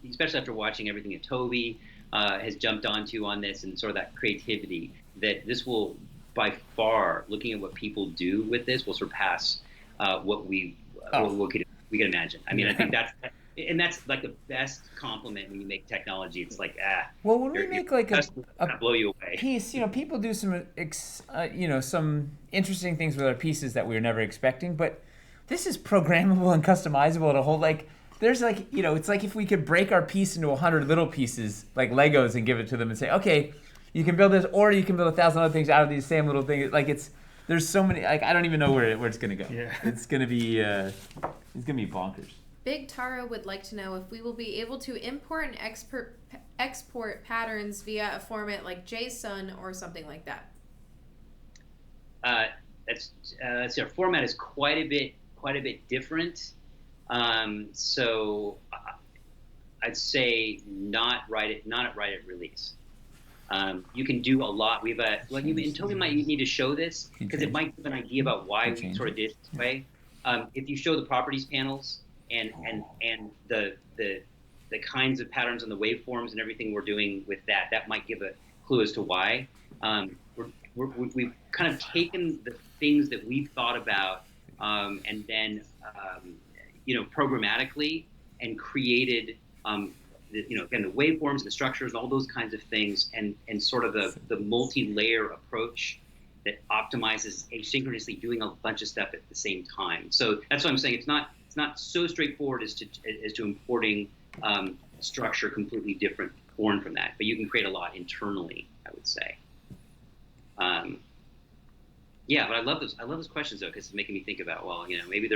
especially after watching everything that Toby has jumped onto on this and sort of that creativity, that this will by far, looking at what people do with this, will surpass what we can imagine. I mean, I think that's like the best compliment when you make technology. It's like Well, when we make like a blow you away piece, people do some some interesting things with our pieces that we were never expecting, but this is programmable and customizable at a whole there's it's like if we could break our piece into 100 little pieces like Legos and give it to them and say, okay, you can build this, or you can build 1,000 other things out of these same little things. There's so many. I don't even know where it's gonna go. Yeah. It's gonna be bonkers. Big Tara would like to know if we will be able to import and export patterns via a format like JSON or something like that. Our format is quite a bit different. So I'd say not right at release. You can do a lot. And Toby might need to show this because it might give an idea about why we sort of did it this way. If you show the properties panels and the kinds of patterns and the waveforms and everything we're doing with that might give a clue as to why. We've kind of taken the things that we've thought about and then programmatically and created again the waveforms, the structures, all those kinds of things, and sort of the multi-layer approach that optimizes asynchronously doing a bunch of stuff at the same time. So that's what I'm saying. It's not so straightforward as to importing structure completely different born from that, but you can create a lot internally, I would say. But I love those questions though, because it's making me think about maybe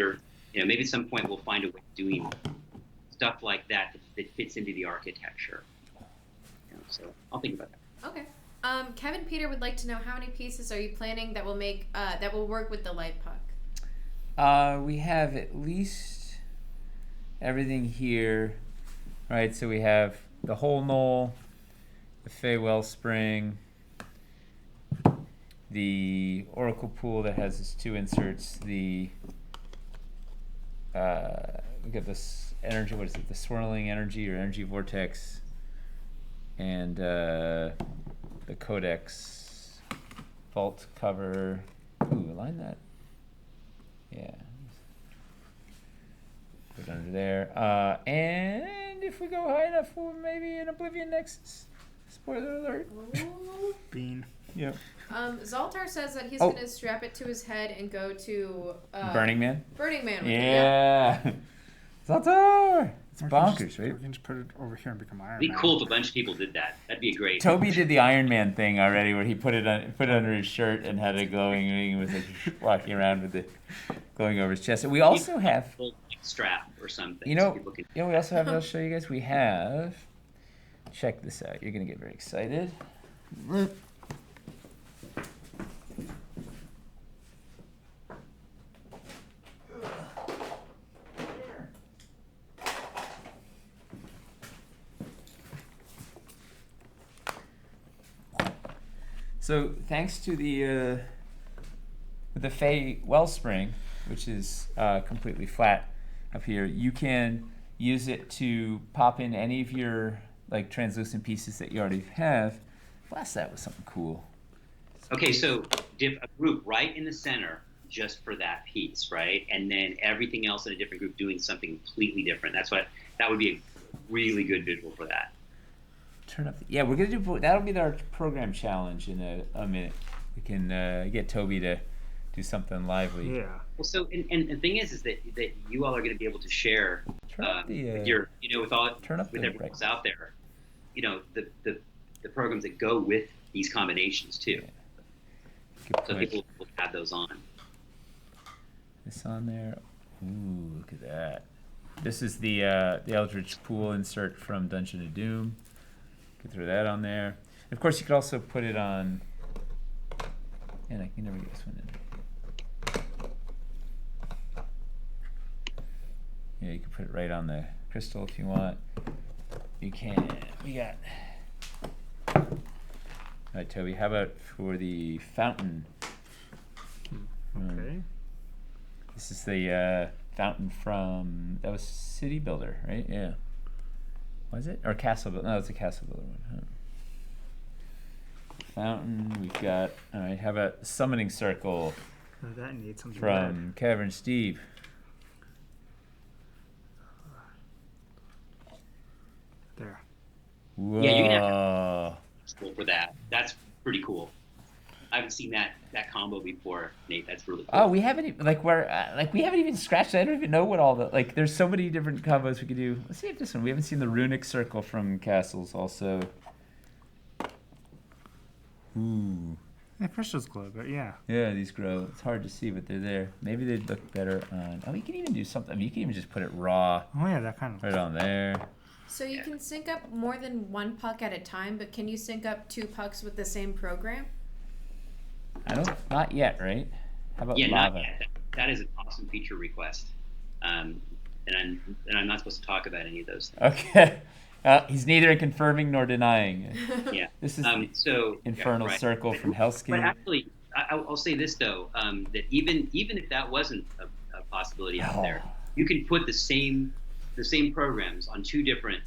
maybe at some point we'll find a way of doing stuff like that fits into the architecture. So I'll think about that. Okay. Kevin Peter would like to know how many pieces are you planning that will work with the light puck? We have at least everything here, right? So we have the whole knoll, the Fey Wellspring, the Oracle Pool that has its two inserts, we got this energy, what is it, the swirling energy or energy vortex, and the Codex vault cover. Ooh, align that. Yeah. Put it under there. And if we go high enough, we'll maybe an Oblivion Nexus. Spoiler alert. Bean. Yeah. Zoltar says that he's Oh. gonna strap it to his head and go to Burning Man. Burning Man with it. Yeah. Zoltar. It's bonkers, We right? can just put it over here and become Iron It'd be Man. cool if a bunch of people did that. That'd be great. Toby did the Iron Man thing already, where he put it under his shirt and had a glowing ring and was like walking around with it glowing over his chest. And we also have, Little strap or something. you so know, people can- we also have. I'll show you guys. We have. Check this out. You're gonna get very excited. So thanks to the Fey wellspring, which is completely flat up here, you can use it to pop in any of your like translucent pieces that you already have. Blast that with something cool. Okay, so a group right in the center just for that piece, right? And then everything else in a different group doing something completely different. That would be a really good visual for that. Turn up. Yeah, we're gonna do. That'll be our program challenge in a minute. We can get Toby to do something lively. Yeah. Well, so and the thing is that you all are going to be able to share Turn up the. with your, with all Turn up with the everyone else right. out there, the programs that go with these combinations too. Good So point. people will have those on. This on there. Ooh, look at that. This is the Eldritch Pool insert from Dungeon of Doom. Could throw that on there. And of course, you could also put it on. And I can never get this one in. Yeah, you can put it right on the crystal if you want. You can. We got. All right, Toby. How about for the fountain? Okay. This is the fountain from that was City Builder, right? Yeah. Was it or Castle Builder? No, it's a Castle Builder one. Huh? Fountain. We've got. All right. How about Summoning Circle That needs something from Cavern Steve? there. Whoa. Yeah, you can have cool for that. That's pretty cool. I haven't seen that combo before, Nate. That's really cool. Oh, we haven't even we haven't even scratched. I don't even know what all the There's so many different combos we could do. Let's see if this one. We haven't seen the runic circle from Castles also. Ooh. The crystals glow, but yeah. Yeah, these grow. It's hard to see, but they're there. Maybe they'd look better on. Oh, you can even do something. I mean, you can even just put it raw Oh yeah, that kind of. right on there. So you can sync up more than one puck at a time, but can you sync up 2 pucks with the same program? I don't. Not yet, right? How about Yeah, not lava? yet. That is an awesome feature request. And I'm not supposed to talk about any of those things. Okay. He's neither confirming nor denying. Yeah. This is So Infernal yeah, right. Circle from Hellscape. But actually, I'll say this though, that even if that wasn't a possibility out there, you can put the same programs on two different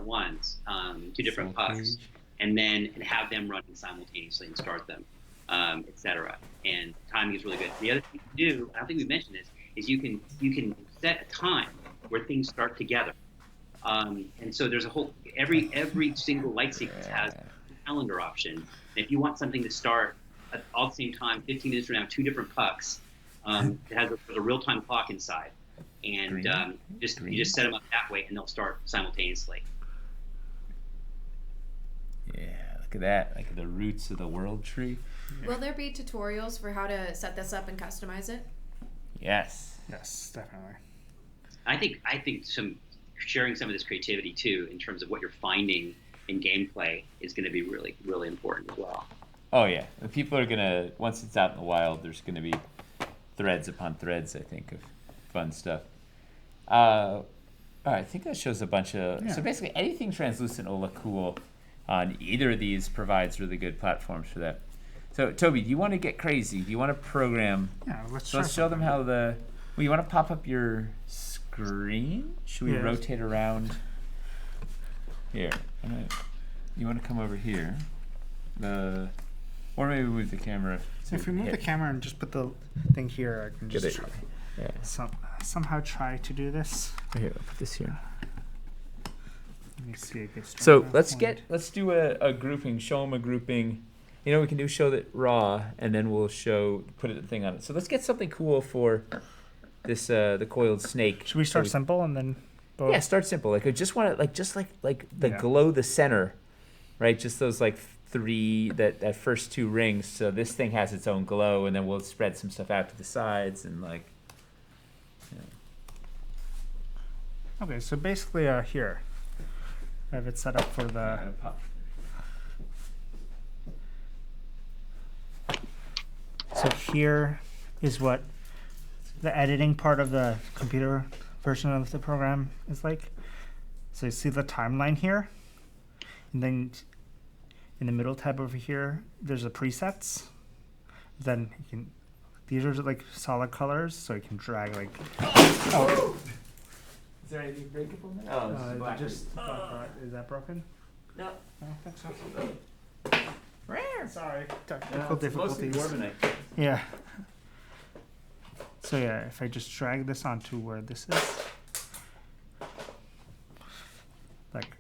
ones, two different Soul pucks, Cage. and have them running simultaneously and start them, etc. And timing is really good. The other thing you can do, I don't think we mentioned this, is you can set a time where things start together. And so there's a whole every single light sequence has a calendar option. And if you want something to start at all at the same time, 15 minutes from now, 2 different pucks, it has a real-time clock inside, and you just set them up that way, and they'll start simultaneously. Yeah, look at that. Like the roots of the world tree. Will there be tutorials for how to set this up and customize it? Yes. Yes, definitely. I think sharing some of this creativity too, in terms of what you're finding in gameplay, is going to be really, really important as well. Oh yeah. The people are gonna once it's out in the wild, there's gonna be threads upon threads, I think, of fun stuff. All right, I think that shows a bunch of. Yeah. So basically, anything translucent will look cool on either of these. Provides really good platforms for that. So Toby, do you want to get crazy? Do you want to program? Yeah, let's So try let's show them something. how the. Well, you want to pop up your screen? Should we Yes. rotate around? Here. You want to come over here? Or maybe move the camera. So if we move the hit. camera and just put the thing here, I can Get just it. try, Yeah. somehow try to do this. Here, I'll put this here. Let me see. It gets So turned let's around. do a grouping. Show them a grouping You know, we can do show that raw, and then we'll put a thing on it. So let's get something cool for this the coiled snake. Should we start simple and then go? Yeah, start simple. Like I just want to like the Yeah. glow the center, right? Just those like three that first two rings. So this thing has its own glow, and then we'll spread some stuff out to the sides and like. Okay, so basically here, I have it set up for the. So here is what the editing part of the computer version of the program is like. So you see the timeline here, and then in the middle tab over here, there's the presets. Then you can, these are like solid colors, so you can drag like. Oh. Is there anything breakable there? Oh, this is black. Is that broken? No. I don't think so. Rare. Sorry, No, technical it's mostly difficulties. Warmanite. Yeah. So yeah, if I just drag this onto where this is, like.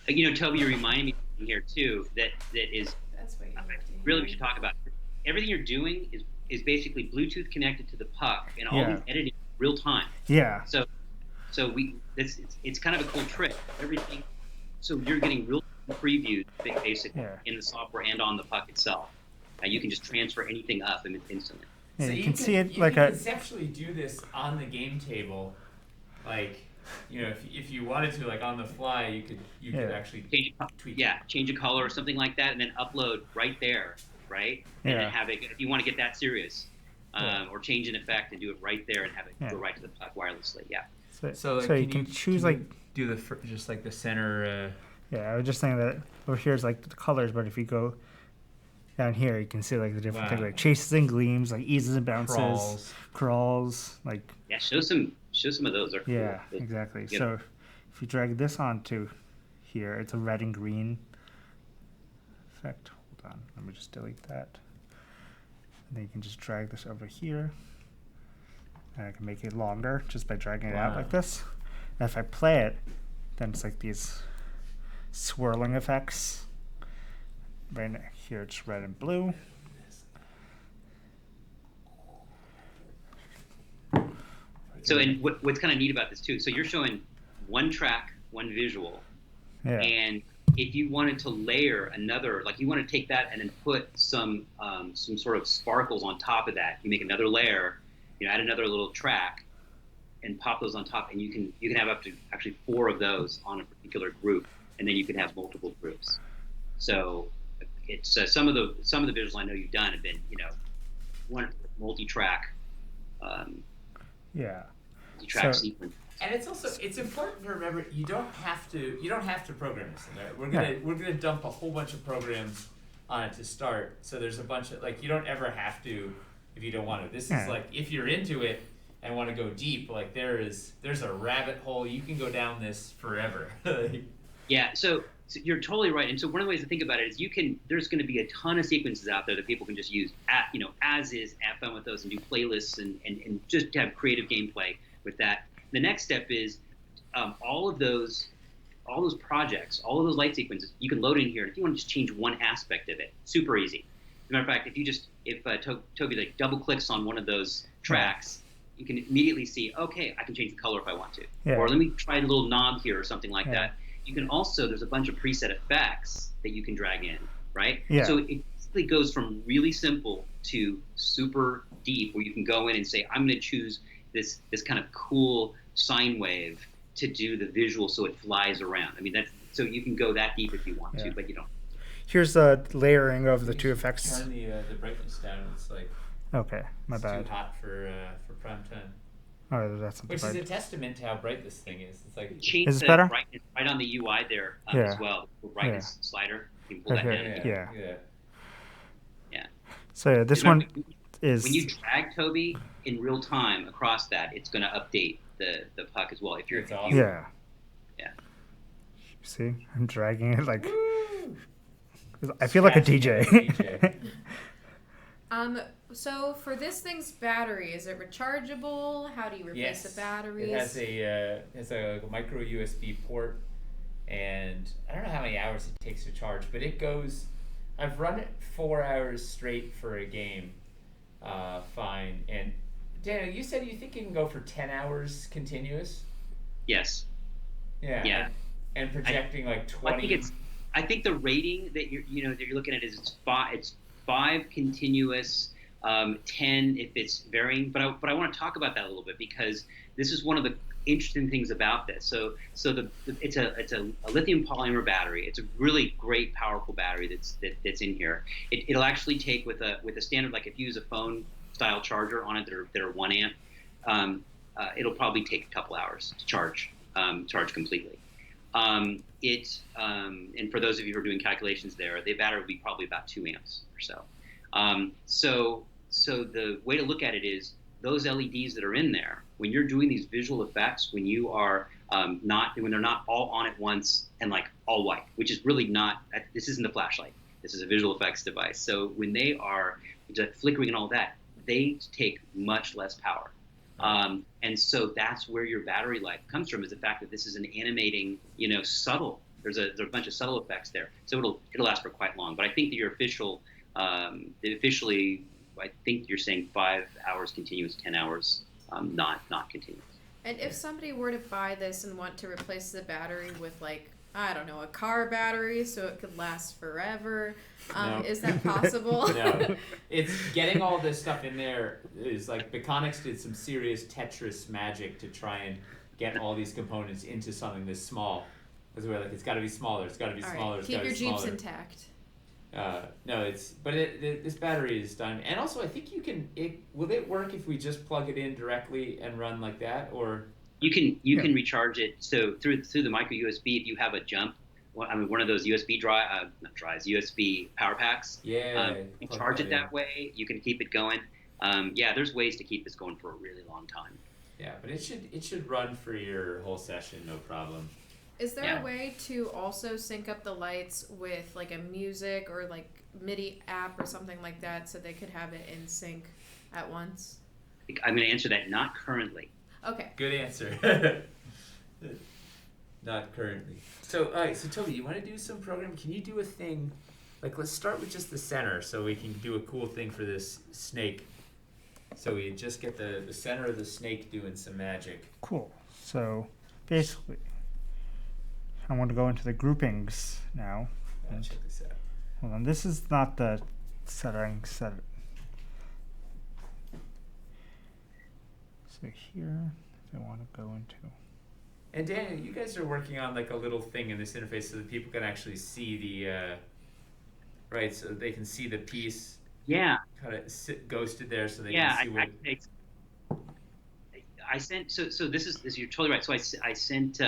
You know, Toby, you're reminding me here too that is That's what you really we should talk about. Everything you're doing is basically Bluetooth connected to the puck, and all these editing real time. Yeah. So it's kind of a cool trick. Everything, so you're getting real previews basically in the software and on the puck itself. You can just transfer anything up instantly. Yeah, So you can see it you like can a. conceptually do this on the game table, like, you know, if you wanted to, like on the fly, you could actually tweak. Yeah, change a color or something like that, and then upload right there, right? And then have it if you want to get that serious, or change an effect and do it right there and have it go right to the puck wirelessly. Yeah. So like, you can choose like. Do just like the center. Yeah, I was just saying that over here is like the colors, but if you go down here, you can see like the different things, like chases and gleams, like eases and bounces, crawls, like. Yeah, show some of those. Are cool. Yeah, exactly. So if you drag this onto here, it's a red and green effect. Hold on, let me just delete that. And then you can just drag this over here, and I can make it longer just by dragging it out like this. And if I play it, then it's like these swirling effects. Right here it's red and blue. So, and what's kind of neat about this too, so you're showing one track, one visual, and if you wanted to layer another, like you want to take that and then put some sort of sparkles on top of that, you make another layer, you know, add another little track, and pop those on top, and you can have up to actually 4 of those on a particular group, and then you can have multiple groups. So it's some of the visuals I know you've done have been, you know, one multi-track. Multi-track sequence. And it's important to remember you don't have to program this thing, right? We're gonna dump a whole bunch of programs on it to start. So there's a bunch of, like, you don't ever have to if you don't want to. This is like, if you're into it and want to go deep, like there's a rabbit hole. You can go down this forever. Yeah, so you're totally right. And so one of the ways to think about it is there's going to be a ton of sequences out there that people can just use as is, have fun with those and do playlists and just have creative gameplay with that. The next step is all of those projects, all of those light sequences, you can load in here. If you want to just change one aspect of it, super easy. As a matter of fact, if Toby like double clicks on one of those tracks, you can immediately see, okay, I can change the color if I want to. Yeah. Or let me try a little knob here or something like that. You can also, there's a bunch of preset effects that you can drag in, right? Yeah. So it basically goes from really simple to super deep, where you can go in and say, I'm going to choose this kind of cool sine wave to do the visual so it flies around. I mean, so you can go that deep if you want to, but you don't. Here's the layering of the two effects. Turn the brightness down. It's like my bad. too hot for prime time. Oh, that's something. Which is a testament to how bright this thing is. It's like change the brightness right on the UI there as well. The brightness slider. You can pull that down. Yeah. So this one is when you drag Toby in real time across that, it's going to update the puck as well. If you're awesome. Yeah. See, I'm dragging it like. I feel like a DJ. So for this thing's battery, is it rechargeable? How do you replace the batteries? It has a micro USB port, and I don't know how many hours it takes to charge, but it goes I've run it 4 hours straight for a game, fine. And Daniel, you said you think you can go for 10 hours continuous? Yes. Yeah. And projecting like 20. I think the rating that you're looking at is it's five continuous, 10 if it's varying. But I want to talk about that a little bit, because this is one of the interesting things about this. So it's a lithium polymer battery. It's a really great, powerful battery that's in here. It'll actually take with a standard, like if you use a phone style charger on it that are 1 amp, it'll probably take a couple hours to charge completely. And for those of you who are doing calculations there, the battery will be probably about 2 amps or so. So the way to look at it is those LEDs that are in there, when you're doing these visual effects, when you are when they're not all on at once and like all white, which is really not, this isn't a flashlight. This is a visual effects device. So when they are flickering and all that, they take much less power. And so that's where your battery life comes from, is the fact that this is an animating, subtle. There's a bunch of subtle effects there, so it'll last for quite long. But I think that your officially, I think you're saying 5 hours continuous, 10 hours not continuous. And if somebody were to buy this and want to replace the battery with, like, I don't know, a car battery so it could last forever, No. Is that possible? No, it's getting all this stuff in there is like Bekonix did some serious Tetris magic to try and get all these components into something this small. Because we're like, it's got to be smaller. It's got to be All smaller. right, It's keep got to your be smaller. Jeeps intact. No, this battery is done, and also I think you can. Will it work if we just plug it in directly and run like that, or? You can recharge it. So through the micro USB, if you have a jump, one of those USB USB power packs. Yeah. You charge it that way. You can keep it going. There's ways to keep this going for a really long time. Yeah, but it should run for your whole session, no problem. Is there a way to also sync up the lights with like a music or like MIDI app or something like that, so they could have it in sync at once? I'm going to answer that. Not currently. Okay. Good answer. Not currently. So, all right. So, Toby, you want to do some programming? Can you do a thing? Like, let's start with just the center, so we can do a cool thing for this snake. So we just get the center of the snake doing some magic. Cool. So basically, I want to go into the groupings now. Check this out. Hold on. This is not the setting. So here, I want to go into. And Daniel, you guys are working on like a little thing in this interface so that people can actually see the, right? So they can see the piece. Yeah. Kind of ghosted there, so they can see what. I sent. So this is you're totally right. So I sent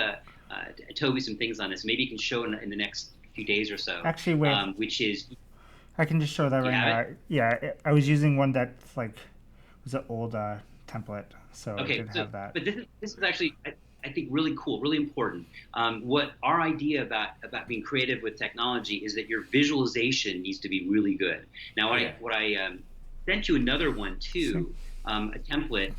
Toby some things on this. Maybe you can show in the next few days or so. Actually, wait. Which is. I can just show that right now. Yeah, I was using one that like was an old template, so I didn't have that. But this is actually, I think, really cool, really important. What our idea about being creative with technology is that your visualization needs to be really good. Now, what I sent you another one too, a template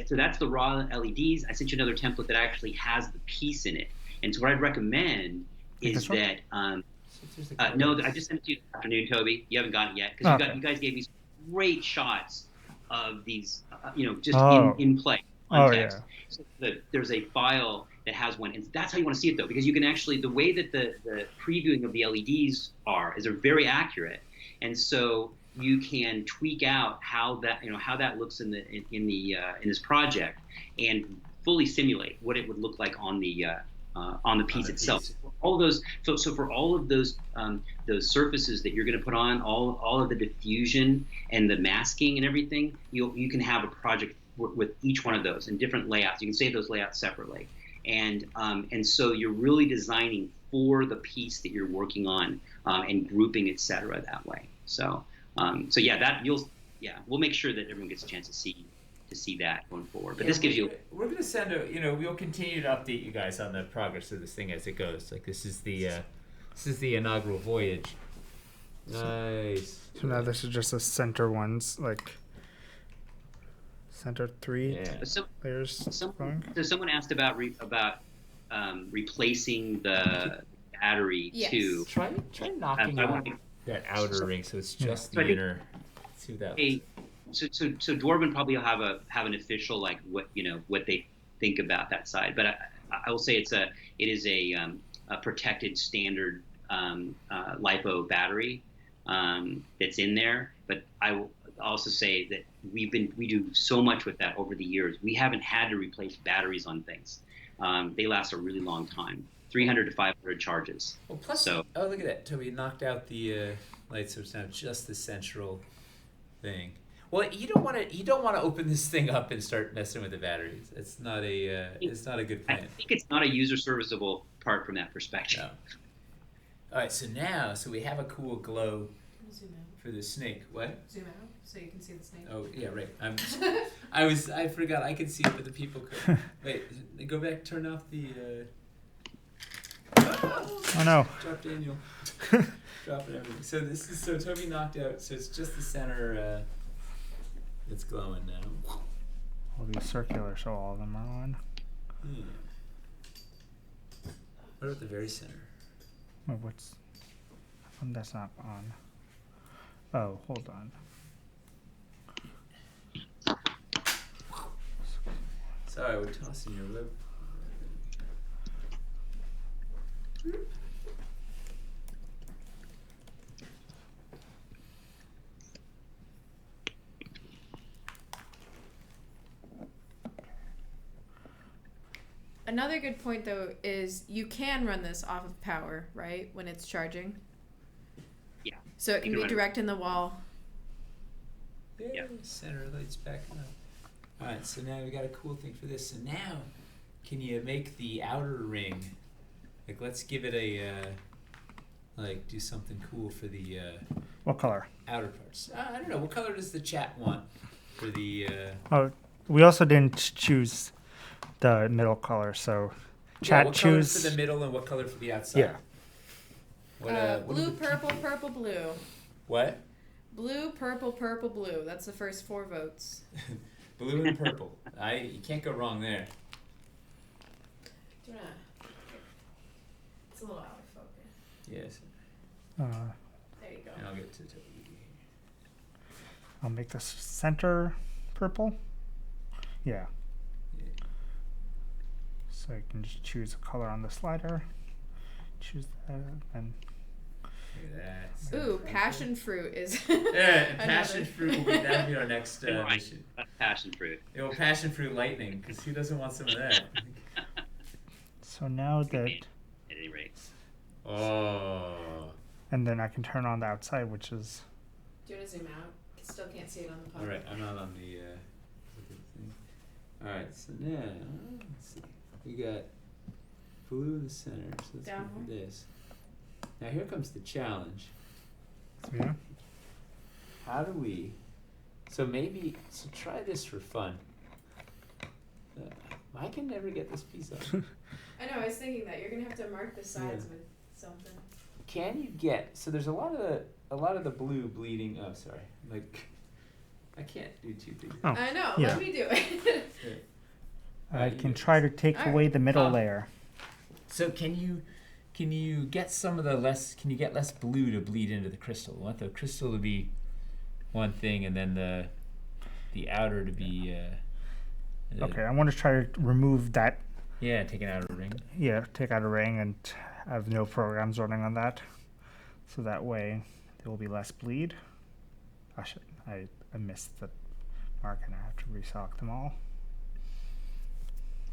so that's the raw LEDs. I sent you another template that actually has the piece in it. And so what I'd recommend is that. No, I just sent it to you this afternoon, Toby. You haven't gotten it yet because you guys gave me some great shots of these, just in play on text. Yeah. So there's a file that has one, and that's how you want to see it though, because you can actually, the way that the previewing of the LEDs is they're very accurate, and so you can tweak out how that looks in this project and fully simulate what it would look like on the piece itself. So all of those, so for all of those surfaces that you're going to put on, all of the diffusion and the masking and everything, you can have a project with each one of those in different layouts. You can save those layouts separately, and so you're really designing for the piece that you're working on and grouping, etc. that way. So we'll make sure that everyone gets a chance to see that going forward. But this gives you. We're gonna send we'll continue to update you guys on the progress of this thing as it goes. Like this is the inaugural voyage. Nice. So now this is just the center ones, like center 3 layers. So someone asked about replacing the battery too. Try knocking out. that outer ring, so it's just So I the think- inner. Let's see what that Hey, so Dwarven probably will have an official like what they think about that side, but I will say it is a protected standard lipo battery that's in there. But I will also say that we do so much with that over the years. We haven't had to replace batteries on things. They last a really long time, 300 to 500 charges. Well, plus, So- oh look at that, Toby knocked out the light, so it's now just the central thing. Well, you don't want to open this thing up and start messing with the batteries. It's not a good I plan. think it's not a user serviceable part from that perspective. No. All right, so we have a cool glow Zoom out. for the snake. What? Zoom out so you can see the snake. Oh yeah, right. I forgot I could see it, but the people couldn't. Wait, go back. Turn off the. Oh no. Drop Daniel. Drop it everything. So Toby knocked out. So it's just the center that's glowing now. All these circular, so all of them are on. Hmm. What about the very center? Wait, what's? That's not on. Oh, hold on. Sorry, we're tossing your web. Another good point though is you can run this off of power, right? When it's charging. Yeah. So it can You be can run it. direct in the wall. Yeah, center lights back up. All right, so now we got a cool thing for this. So now, can you make the outer ring? Like, let's give it a do something cool for the What color? outer parts. I don't know. What color does the chat want for the? Oh, we also didn't choose the middle color, so chat what choose. color for the middle and what color for the outside? Yeah. What, what Blue, do the purple, people- purple, blue. What? Blue, purple, purple, blue. That's the first 4 votes. Blue and purple. You can't go wrong there. Do you wanna- It's a little out of focus. Yes. There you go. And I'll get to Toby. I'll make the center purple. Yeah. Yeah. So I can just choose a color on the slider. Choose that, and Look at that. Ooh, passion fruit is. Yeah, and another- passion fruit will be that'll be our next Right. mission. That's passion fruit. It will passion fruit lightning, because who doesn't want some of that? so now that, At any rate. Oh. and then I can turn on the outside, which is Do you want to zoom out? Still can't see it on the All public. right, I'm not on the thing. All right, so now let's see. We got blue in the center, so let's Down go for one. this. Now here comes the challenge. yeah. How do we? So try this for fun. I can never get this piece up. I know. I was thinking that you're gonna have to mark the sides Yeah. with something. Can you get? So there's a lot of the blue bleeding. Oh, sorry. Like, I can't do two things. Oh, I know. yeah. Let me do it. I you can do try to this. take Alright. away the middle Um, layer. So can you get some of the less? Can you get less blue to bleed into the crystal? We want the crystal to be one thing, and then the outer to be. Okay, I want to try to remove that. Yeah, take an outer ring. Yeah, take out a ring and have no programs running on that, so that way there will be less bleed. I missed the mark and I have to restock them all.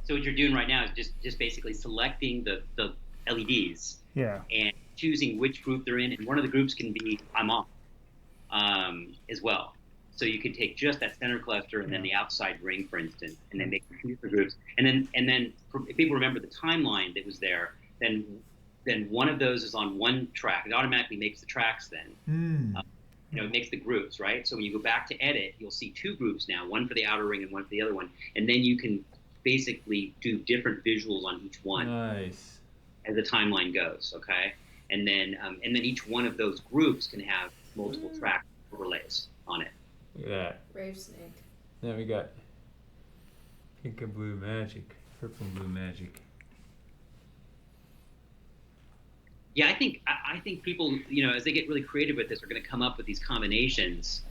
So what you're doing right now is just basically selecting the LEDs Yeah. and choosing which group they're in, and one of the groups can be I'm on as well. So you could take just that center cluster and then the outside ring, for instance, and then make two different groups. And then if people remember the timeline that was there, then one of those is on one track. It automatically makes the tracks then. It makes the groups, right? So when you go back to edit, you'll see 2 groups now, one for the outer ring and one for the other one. And then you can basically do different visuals on each one Nice. as the timeline goes, okay? And then each one of those groups can have multiple track overlays on it. Look at that. Brave snake. Now we got pink and blue magic, purple and blue magic. Yeah, I think people, as they get really creative with this, are going to come up with these combinations.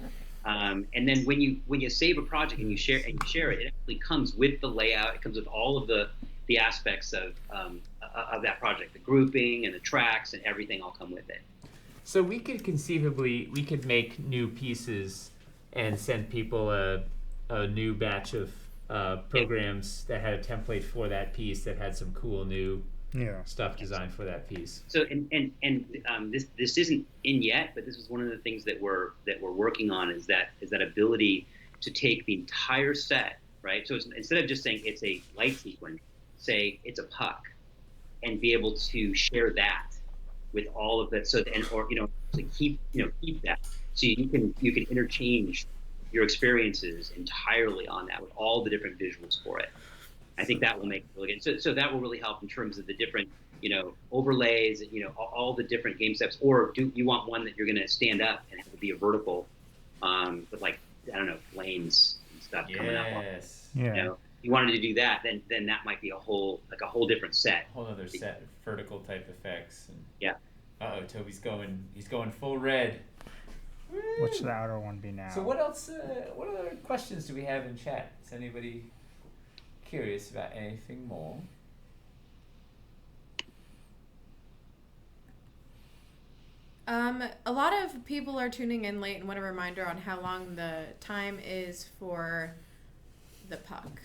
And then when you save a project and you share it, it actually comes with the layout. It comes with all of the aspects of that project, the grouping and the tracks and everything all come with it. So we could make new pieces and send people a new batch of programs that had a template for that piece that had some cool new stuff designed for that piece. So this isn't in yet, but this is one of the things that we're working on is that ability to take the entire set, right? So instead of just saying it's a light sequence, say it's a puck, and be able to share that with all of that. So to keep that, so you can interchange your experiences entirely on that with all the different visuals for it. I think that will make it really good. So that will really help in terms of the different, overlays, all the different game steps. Or do you want one that you're going to stand up and have it be a vertical, with flames and stuff coming up? Yeah. You wanted to do that, then that might be a whole different set. A whole other set of vertical type effects. And, yeah. Toby's going full red. What should the outer one be now? So what else? What other questions do we have in chat? Is anybody curious about anything more? A lot of people are tuning in late and want a reminder on how long the time is for the puck.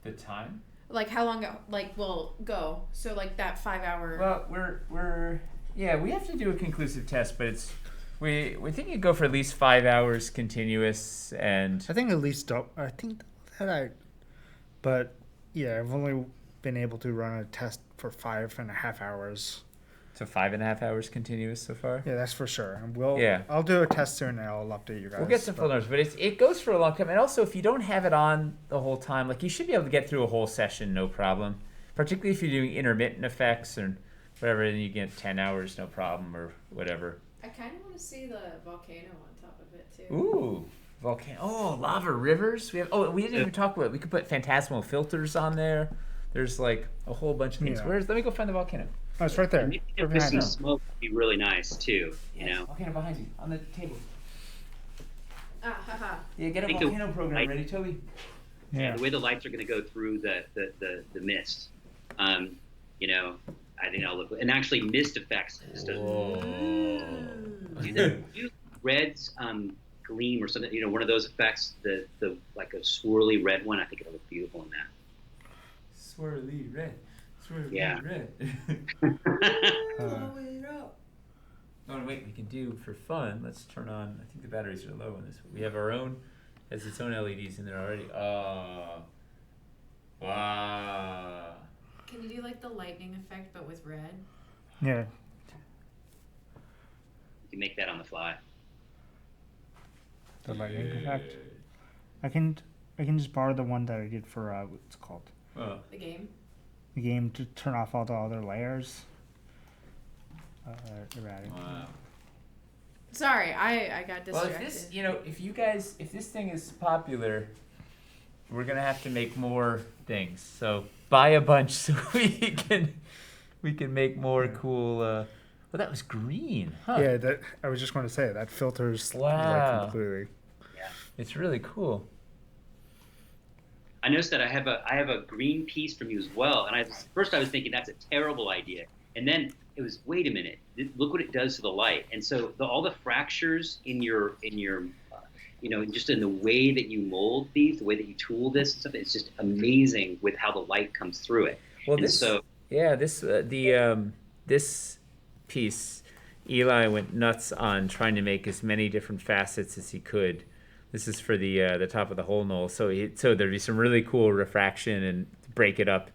The time? Like how long it will go. So like that 5 hour. Well, we have to do a conclusive test, but we think it'd go for at least 5 hours continuous, and I think at least but yeah, I've only been able to run a test for 5.5 hours. So 5.5 hours continuous so far? Yeah, that's for sure. I'll do a test soon and I'll update you guys. We'll get some full numbers, but it goes for a long time. And also, if you don't have it on the whole time, like you should be able to get through a whole session, no problem. Particularly if you're doing intermittent effects or whatever, then you get 10 hours, no problem, or whatever. I kind of want to see the volcano on top of it too. Ooh, volcano! Oh, lava rivers. We didn't even talk about it. We could put phantasmal filters on there. There's like a whole bunch of things. Yeah. Let me go find the volcano. Oh, it's right there. Maybe if some smoke would be really nice too. Volcano behind you on the table. Haha. Yeah, get a volcano program ready, Toby. Yeah. The way the lights are going to go through the mist, I think I'll look. And actually, mist effects. Do reds gleam or something? One of those effects. The like a swirly red one. I think it'll look beautiful in that. Swirly red. Yeah. Red. Wait, we can do for fun. Let's turn on. I think the batteries are low on this. We have our own. Has its own LEDs in there already. Oh, wow. Can you do like the lightning effect but with red? Yeah. You can make that on the fly. The lightning effect. I can just borrow the one that I did for what's it called? The game. The game to turn off all the other layers. Erratic. Wow. Sorry, I got distracted. Well, if this thing is popular, we're gonna have to make more things. So buy a bunch so we can make more cool. Well, that was green. Huh? Yeah, I was just going to say that filters Wow. like completely. Yeah. It's really cool. I noticed that I have a green piece from you as well, and first I was thinking that's a terrible idea, and then it was wait a minute, look what it does to the light, and so all the fractures in your just in the way that you mold these, the way that you tool this and stuff, it's just amazing with how the light comes through it. Well, and this piece, Eli went nuts on trying to make as many different facets as he could. This is for the top of the hole knoll, so there'd be some really cool refraction and break it up.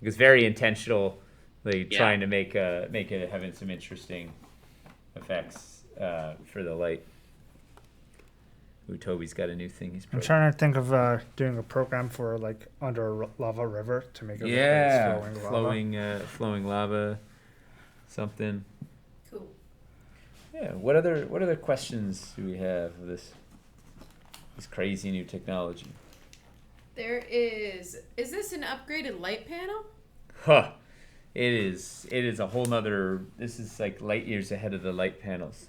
It was very intentional, trying to make it having some interesting effects for the light. Ooh, Toby's got a new thing. I'm trying to think of doing a program for like under a lava river to make it look like flowing lava, something. Cool. Yeah. What other questions do we have of this crazy new technology? There is this an upgraded light panel? Huh. It is a whole nother. This is like light years ahead of the light panels,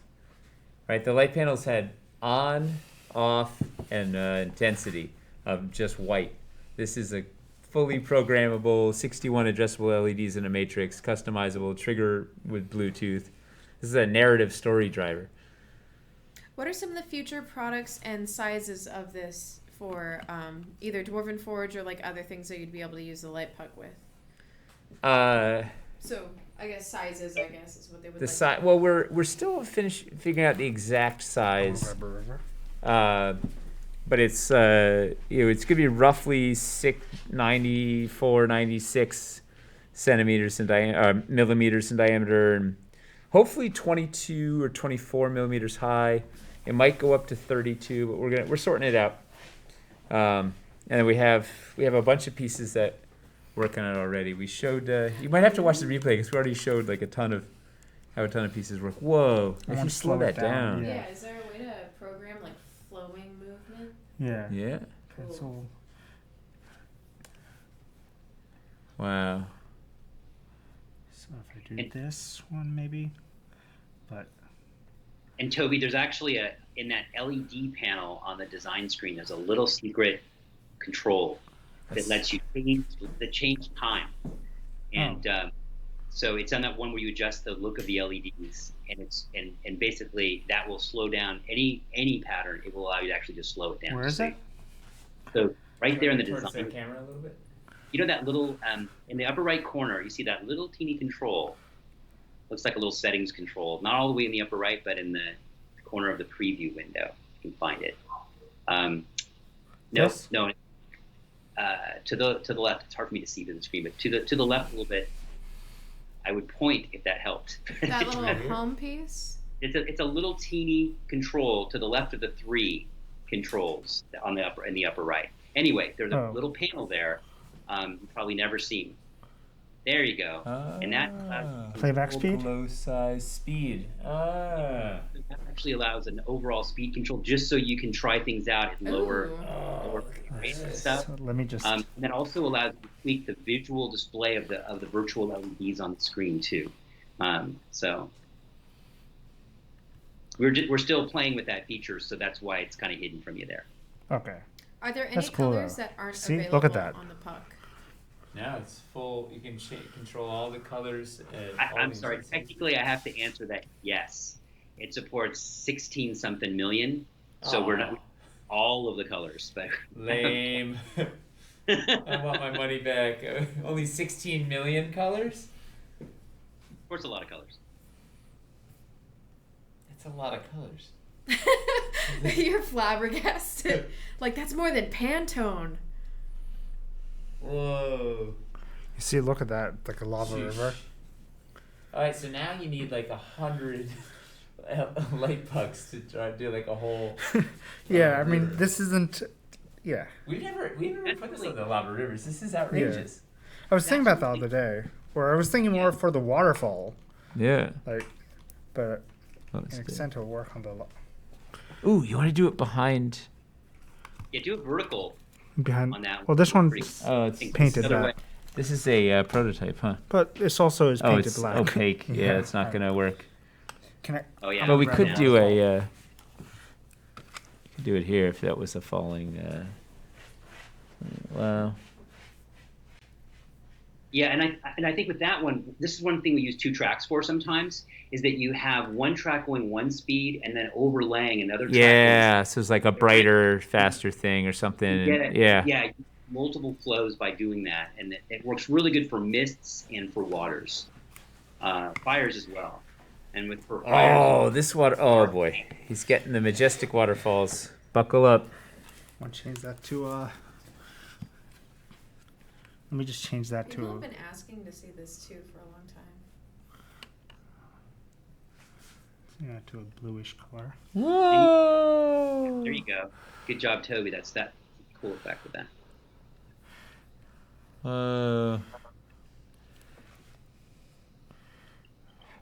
right? The light panels had on, off, and intensity of just white. This is a fully programmable 61 addressable LEDs in a matrix, customizable, trigger with Bluetooth. This is a narrative story driver. What are some of the future products and sizes of this for either Dwarven Forge or like other things that you'd be able to use the light puck with? So I guess sizes, is what they would. The like size. Well, we're still figuring out the exact size. But it's it's gonna be roughly 96 centimeters in millimeters in diameter, and hopefully 22 or 24 millimeters high. It might go up to 32, but we're sorting it out. And then we have a bunch of pieces that we're working on already. We showed. You might have to watch the replay because we already showed like how a ton of pieces work. Whoa! I If want you to slow that down. Yeah. Is there a way to program like flowing movement? Yeah. Yeah. Cool. So Wow. if I do this one maybe, but And Toby, there's actually in that LED panel on the design screen, there's a little secret control that lets you change time. And so it's on that one where you adjust the look of the LEDs, and basically that will slow down any pattern. It will allow you to actually just slow it down. where is it? So right there in the Towards design, the camera a little bit. you know that little in the upper right corner, you see that little teeny control. Looks like a little settings control, not all the way in the upper right, but in the corner of the preview window. You can find it. Yes? No. To the left. It's hard for me to see through the screen, but to the left a little bit. I would point if that helped. That little home piece? It's a little teeny control to the left of the three controls on the upper right. Anyway, there's a little panel there. You've probably never seen. There you go. And that Playback speed? Glow size speed. that actually allows an overall speed control, just so you can try things out at lower rates and stuff. So let me just. And that also allows you to tweak the visual display of the virtual LEDs on the screen too. So we're still playing with that feature, so that's why it's kind of hidden from you there. Okay. Are there any That's cool, colors though. that aren't See? available Look at that. on the puck? Now it's full. You can control all the colors. I'm sorry. Technically, I have to answer that yes. It supports 16 something million, so we're not all of the colors. But Lame. I want my money back. Only 16 million colors? of course, a lot of colors. That's a lot of colors. You're flabbergasted. Like, that's more than Pantone. Whoa. You see, look at that, like a lava Sheesh. river. All right, so now you need like 100 light pucks to try to do like a whole. Yeah, I mean, this isn't. Yeah. We never put this on the lava rivers. This is outrageous. I was thinking about that the other day, where I was thinking more for the waterfall, Yeah. like, but an extent to work on the. Ooh, you want to do it behind? Yeah, do a vertical Behind. on that. Well, this one's Oh, it's painted Other that, way. This is a prototype, huh? but this also is Oh, painted it's black. opaque. Yeah, it's not gonna work. Can I? Oh yeah. But we Right could now. do a. Could do it here if that was a falling. Well. Yeah, and I think with that one, this is one thing we use two tracks for sometimes, is that you have one track going one speed and then overlaying another track. Yeah, so it's like a brighter, faster thing or something. Yeah. Yeah, multiple flows by doing that, and it works really good for mists and for waters, fires as well. And with for fires, Oh, this water. Oh boy, he's getting the majestic waterfalls. Buckle up. Want to change that to Let me just change that People to. have been asking to see this too for a long time. Yeah, to a bluish color. Whoa. there you go. Good job, Toby. That's that cool effect with that.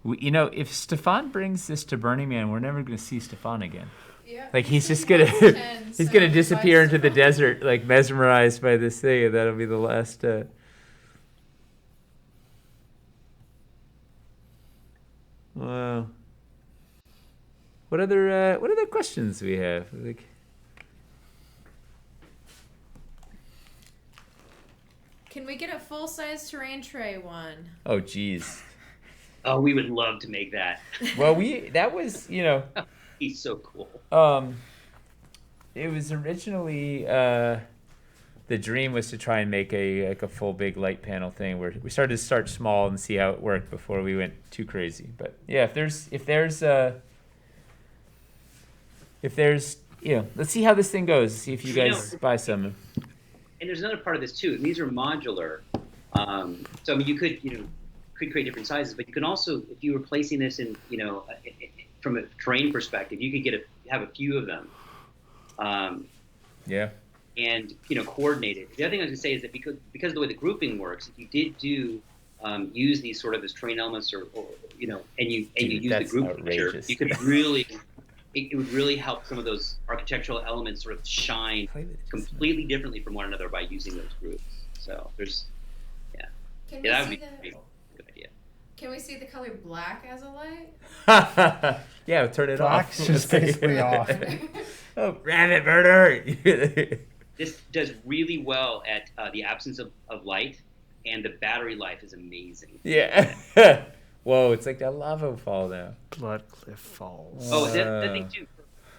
If Stefan brings this to Burning Man, we're never going to see Stefan again. Yeah. Like he's just gonna he's gonna disappear into the desert, like mesmerized by this thing, and that'll be the last. Wow. What other questions we have? Like, Can we get a full-size terrain tray one? oh, geez. Oh, we would love to make that. Well, that was, He's so cool. it was originally the dream was to try and make a full big light panel thing where we started to start small and see how it worked before we went too crazy. But yeah, if there's let's see how this thing goes. See if you guys buy some. And there's another part of this too. These are modular. So I mean, you could create different sizes, but you can also, if you were placing this in, from a terrain perspective, you could have a few of them. Yeah. And coordinate it. The other thing I was going to say is that because of the way the grouping works, if you did use these sort of as terrain elements, or and you use the group feature, you could really it would really help some of those architectural elements sort of shine completely differently from one another by using those groups. So there's Can that would we be see a good idea. Can we see the color black as a light? Yeah, turn it Black's off. just basically off. Oh, rabbit murder! This does really well at the absence of light, and the battery life is amazing. Yeah. Whoa, it's like that lava fall now. Blood Cliff Falls. Oh, that thing too.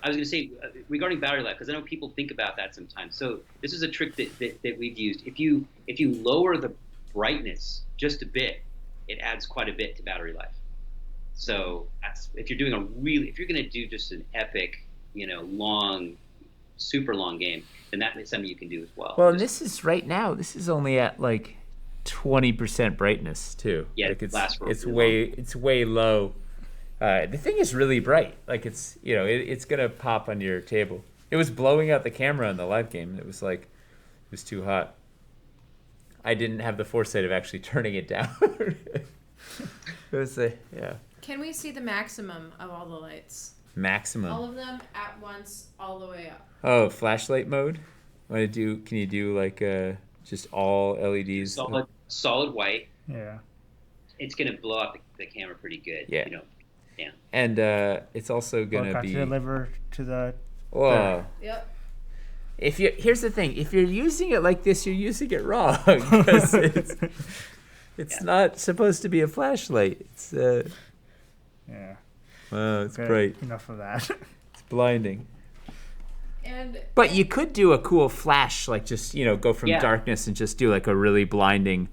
I was going to say regarding battery life, because I know people think about that sometimes. So this is a trick that we've used. If you lower the brightness just a bit, it adds quite a bit to battery life. So if you're going to do just an epic, long, super long game, then that is something you can do as well. Well, and this is right now. This is only at like 20% brightness too. Yeah, like it's way low. The thing is really bright. Like it's it's gonna pop on your table. It was blowing out the camera in the live game. It was too hot. I didn't have the foresight of actually turning it down. It was yeah. Can we see the maximum of all the lights? Maximum. All of them at once, all the way up. Oh, flashlight mode. Can you do like just all LEDs? Solid white. Yeah. It's gonna blow up the camera pretty good. Yeah. Yeah. And it's also gonna be deliver to the. Whoa. Yep. Here's the thing. If you're using it like this, you're using it wrong because it's not supposed to be a flashlight. It's Yeah. Wow, it's Okay, bright. Enough of that. It's blinding. And But you could do a cool flash, like just go from darkness and just do like a really blinding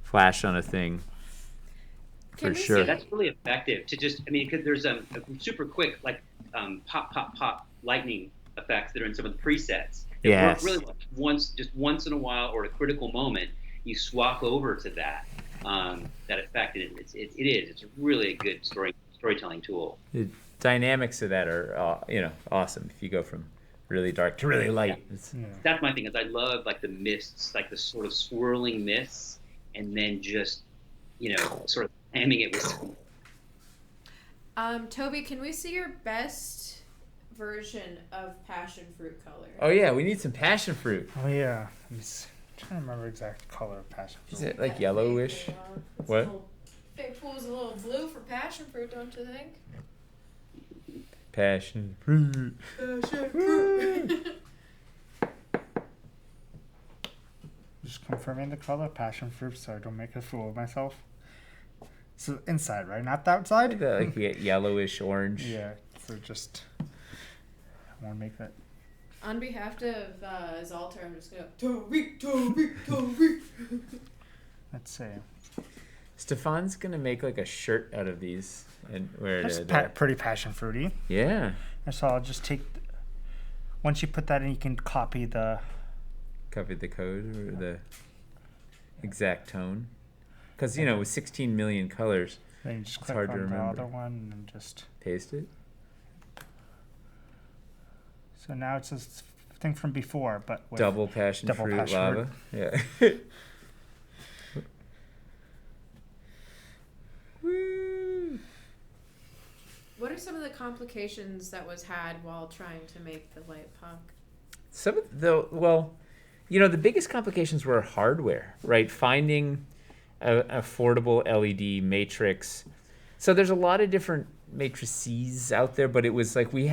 flash on a thing. Can For we sure. see- That's really effective to just, because there's a super quick, like, pop, pop, pop lightning effects that are in some of the presets. They Yes. work really well. Just once in a while or at a critical moment, you swap over to that effect, and it's really a good storytelling tool. The dynamics of that are awesome. If you go from really dark to really light. It's, That's my thing, is I love like the mists, like the sort of swirling mists, and then just sort of hamming it with. Toby, can we see your best version of passion fruit color? oh yeah, we need some passion fruit. Oh yeah. I'm trying to remember exact color of passion Is fruit. it like yellowish? What? Big pool's a little blue for passion fruit, don't you think? Passion fruit. Passion fruit. Just confirming the color passion fruit, so I don't make a fool of myself. So inside, right? Not the outside. Like you get yellowish orange. Yeah. So just. I want to make that. On behalf of Zalter, I'm just gonna Toby. Let's see. Stefan's gonna make like a shirt out of these and wear That's it. pretty passion fruity. Yeah. And so I'll just take. Once you put that in, you can copy the. Copy the code or the exact tone. Because with 16 million colors, Then you just It's click hard to on the remember. other one and just. paste it. So now it's this thing from before, but with Double passion double fruit passion lava. Yeah. Woo! What are some of the complications that was had while trying to make the light puck? Some of the the biggest complications were hardware, right? Finding an affordable LED matrix So there's a lot of different matrices out there, but it was like we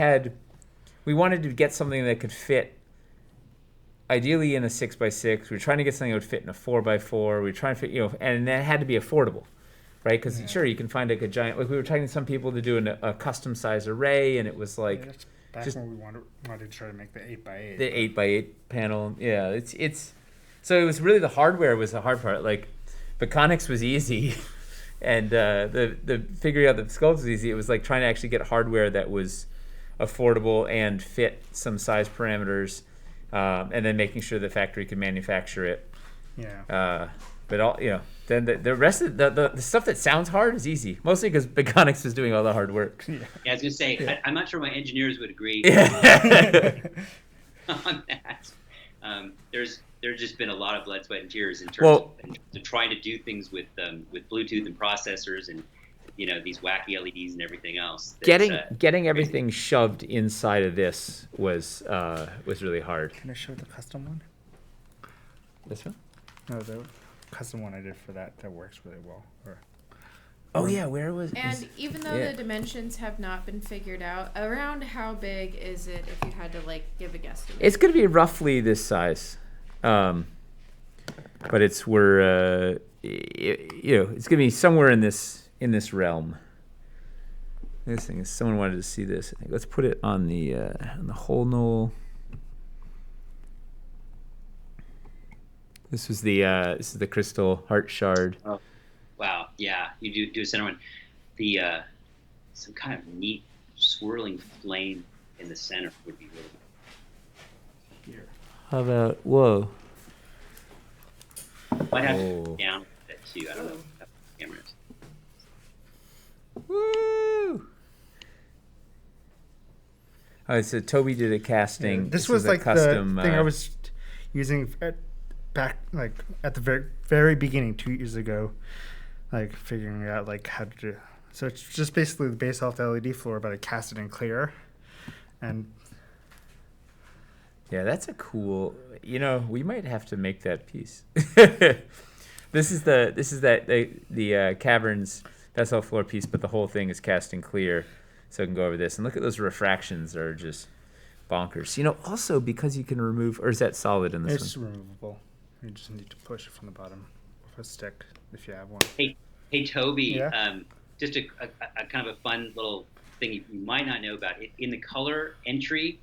wanted to get something that could fit ideally in a 6x6. We were trying to get something that would fit in a 4x4. We were trying to fit, and that had to be affordable, right? Because sure, you can find like a giant, like we were talking to some people to do a custom size array, and it was like that's just when we wanted to try to make the 8x8. the 8x8 panel. Yeah, it's so it was really the hardware was the hard part. Like Bekonix was easy. And the figuring out the sculpts was easy. It was like trying to actually get hardware that was affordable and fit some size parameters, and then making sure the factory could manufacture it. Yeah. But all then the rest of the stuff that sounds hard is easy, mostly because Bekonix was doing all the hard work. Yeah, I was gonna say I'm not sure my engineers would agree on that. There's just been a lot of blood, sweat, and tears in terms of trying to do things with Bluetooth and processors and these wacky LEDs and everything else. Getting everything shoved inside of this was really hard. Can I show the custom one? This one? No, the custom one I did for that works really well. Oh yeah, where was? And even though the dimensions have not been figured out, around how big is it if you had to give a guesstimate? It's going to be roughly this size, but it's it's going to be somewhere in this realm. This thing is. Someone wanted to see this. I think let's put it on the whole null. This is the crystal heart shard. Oh. Wow, yeah, you do a center one. The some kind of neat swirling flame in the center would be really good. Here. How about whoa? Might have to down that too. I don't know how the camera is. Woo! All right, so Toby did a casting. Yeah, this was like custom, the thing I was using back at the very, very beginning 2 years ago. Figuring out how to do. So it's just basically the base off the LED floor, but I cast it in clear, and yeah, that's a cool. We might have to make that piece. This is the caverns base off floor piece, but the whole thing is cast in clear, so it can go over this. And look at those refractions; they're just bonkers. Also because you can remove, or is that solid in this one? It's removable. You just need to push it from the bottom with a stick if you have one. Hey, Toby, Yeah? just a kind of a fun little thing you might not know about. In the color entry,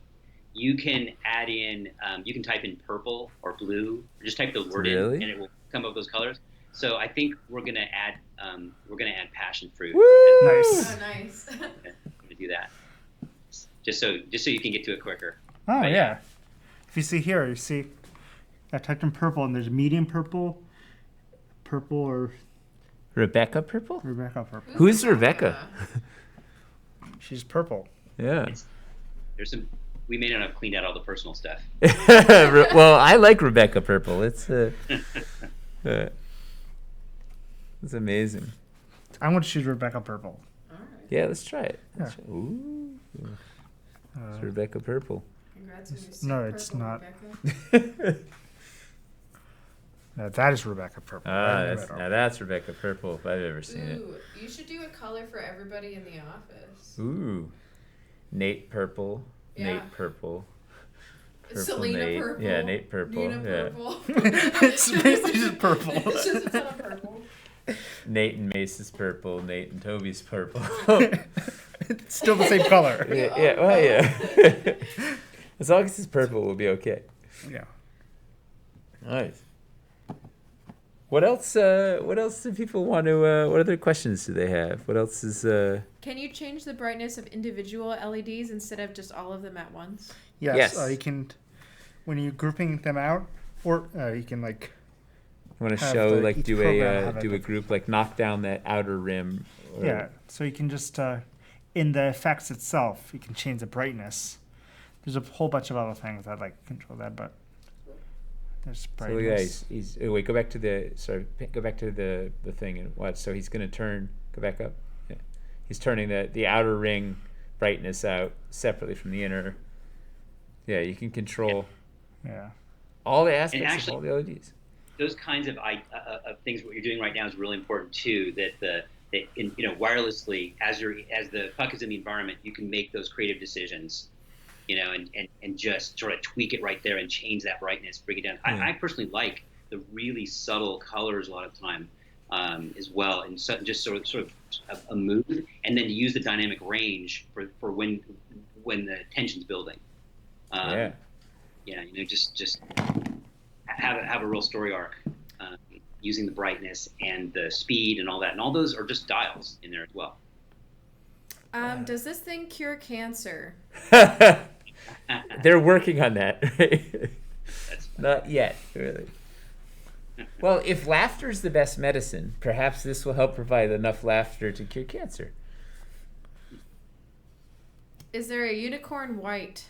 you can add in, you can type in purple or blue, or just type the word in, and it will come up with those colors. So I think we're gonna add passion fruit. Woo! Nice. Oh, nice. I'm gonna do that, just so you can get to it quicker. Oh But yeah. If you see here, I typed in purple, and there's medium purple or Rebecca purple? Rebecca purple. Who's Rebecca? She's purple. Yeah. There's some. We may not have cleaned out all the personal stuff. Well, I like Rebecca purple. It's it's amazing. I want to choose Rebecca purple. All right. Yeah, let's try it. Yeah. Ooh. It's Rebecca purple. Congrats on your No, seat, it's purple, not. Rebecca. That is Rebecca purple. right in the middle. That's Rebecca purple if I've ever seen Ooh, you should do a color for everybody in the office. it. Ooh. Nate purple. Yeah. Nate purple. Selena Nate. purple. Yeah, Nate purple. Nina Yeah. purple. It's basically just purple. It's just a ton of purple. Nate and Mace's purple. Nate and Toby's purple. It's still the same color. yeah, well, yeah. As long as it's purple, we'll be okay. Yeah. Nice. What else? What else do people want to? What other questions do they have? What else is? Can you change the brightness of individual LEDs instead of just all of them at once? Yes. Yes. You can, when you're grouping them out, or you can You want to have show each do program have a a group knock down that outer rim. Or, yeah. So you can just in the effects itself, you can change the brightness. There's a whole bunch of other things that control that, but there's So brightness. yeah, he's wait. Go back to the thing and watch. So he's gonna turn. Go back up. Yeah. He's turning the outer ring brightness out separately from the inner. Yeah, you can control Yeah. all the aspects actually, of all the LEDs. Those kinds of things, what you're doing right now is really important too. That that wirelessly, as the puck is in the environment, you can make those creative decisions, and just sort of tweak it right there and change that brightness, bring it down. I personally like the really subtle colors a lot of time as well, and so, just sort of a mood, and then use the dynamic range for when the tension's building. Just have a real story arc, using the brightness and the speed and all that, and all those are just dials in there as well. Does this thing cure cancer? They're working on that. That's Not yet, really. Well, if laughter's the best medicine, perhaps this will help provide enough laughter to cure cancer. Is there a unicorn white?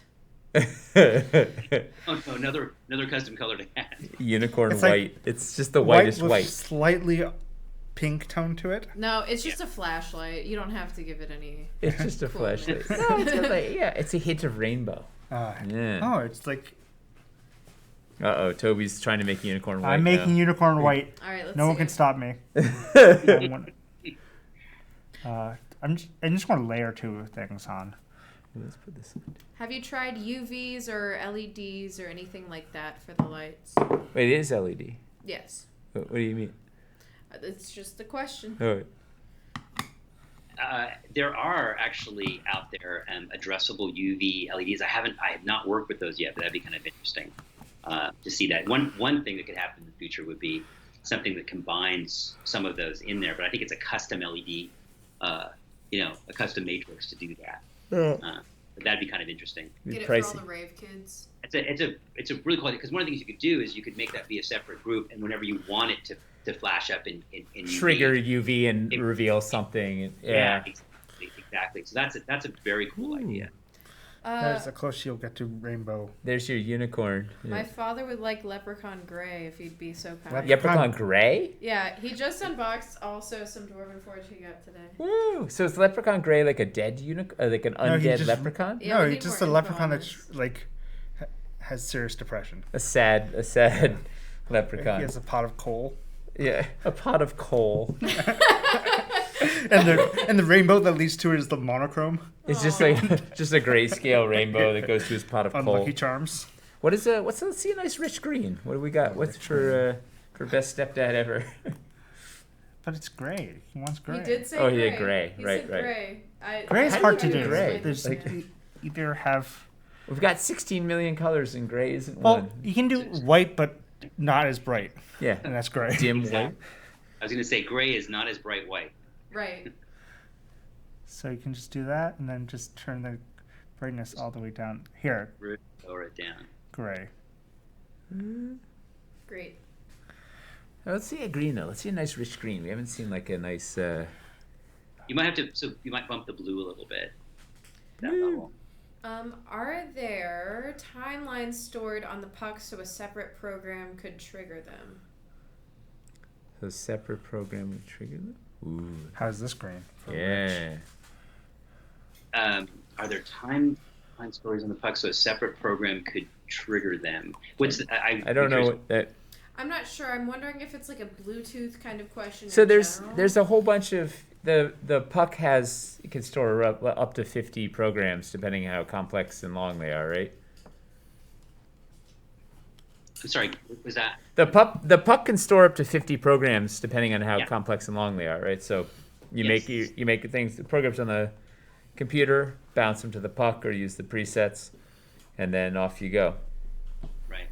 Oh no, another custom colored hat. Unicorn It's like white. It's just the whitest with white. slightly pink tone to it. No, it's just a flashlight. You don't have to give it any. It's just a coolness. flashlight. No, it's got it's a hint of rainbow. Yeah. Oh, it's like Toby's trying to make unicorn white. I'm making unicorn white. All right, let's No see one can it. stop me. I just want to layer two things on. Let's put this on. Have you tried UVs or LEDs or anything like that for the lights? Wait, it is LED. Yes. What do you mean? It's just the question. Oh, There are actually out there addressable UV LEDs. I have not worked with those yet, but that'd be kind of interesting to see that. One thing that could happen in the future would be something that combines some of those in there, but I think it's a custom LED, a custom matrix to do that. But that'd be kind of interesting. Get it pricey. for all the rave kids. It's a really cool idea, because one of the things you could do is you could make that be a separate group, and whenever you want it to flash up in trigger UV, UV and reveal something. Yeah. Exactly. So that's a very cool idea. There's the closest you'll get to rainbow. There's your unicorn. My father would like Leprechaun Gray if he'd be so kind. Leprechaun Gray? Yeah, he just unboxed also some Dwarven Forge he got today. Woo! So is Leprechaun Gray like a dead like an undead leprechaun? Yeah, No, we he's need just more a info leprechaun on that's this. like has serious depression. A sad leprechaun. He has a pot of coal, Yeah, a pot of coal. and the rainbow that leads to it is the monochrome. It's just like just a grayscale rainbow that goes to his pot of coal. Unlucky Charms. Let's see a nice rich green. What do we got? What's for best stepdad ever? But it's gray. He wants gray. He did say Oh, gray. yeah, gray. He Right, said right. gray. Gray is How hard do to you do. do gray? There's Like- either have. We've got 16 million colors and gray isn't Well, one. you can do white, but not as bright, Yeah. and that's gray. Dim Exactly. white. I was going to say gray is not as bright white. Right. So you can just do that, and then just turn the brightness all the way down. Here, Lower it down. gray. Great. Let's see a green though. Let's see a nice rich green. We haven't seen like a nice. You might bump the blue a little bit. That level. Are there timelines stored on the puck so a separate program could trigger them? So separate program would trigger them. Ooh. How's this green? Yeah. Are there time stories on the puck so a separate program could trigger them? I don't know what that. I'm not sure. I'm wondering if it's like a Bluetooth kind of question. So in there's general. a whole bunch of the puck it can store up to 50 programs depending on how complex and long they are, right? I'm sorry, was that? The puck can store up to 50 programs depending on how Yeah. complex and long they are, right? So you Yes. make the programs on the computer, bounce them to the puck or use the presets, and then off you go. Right,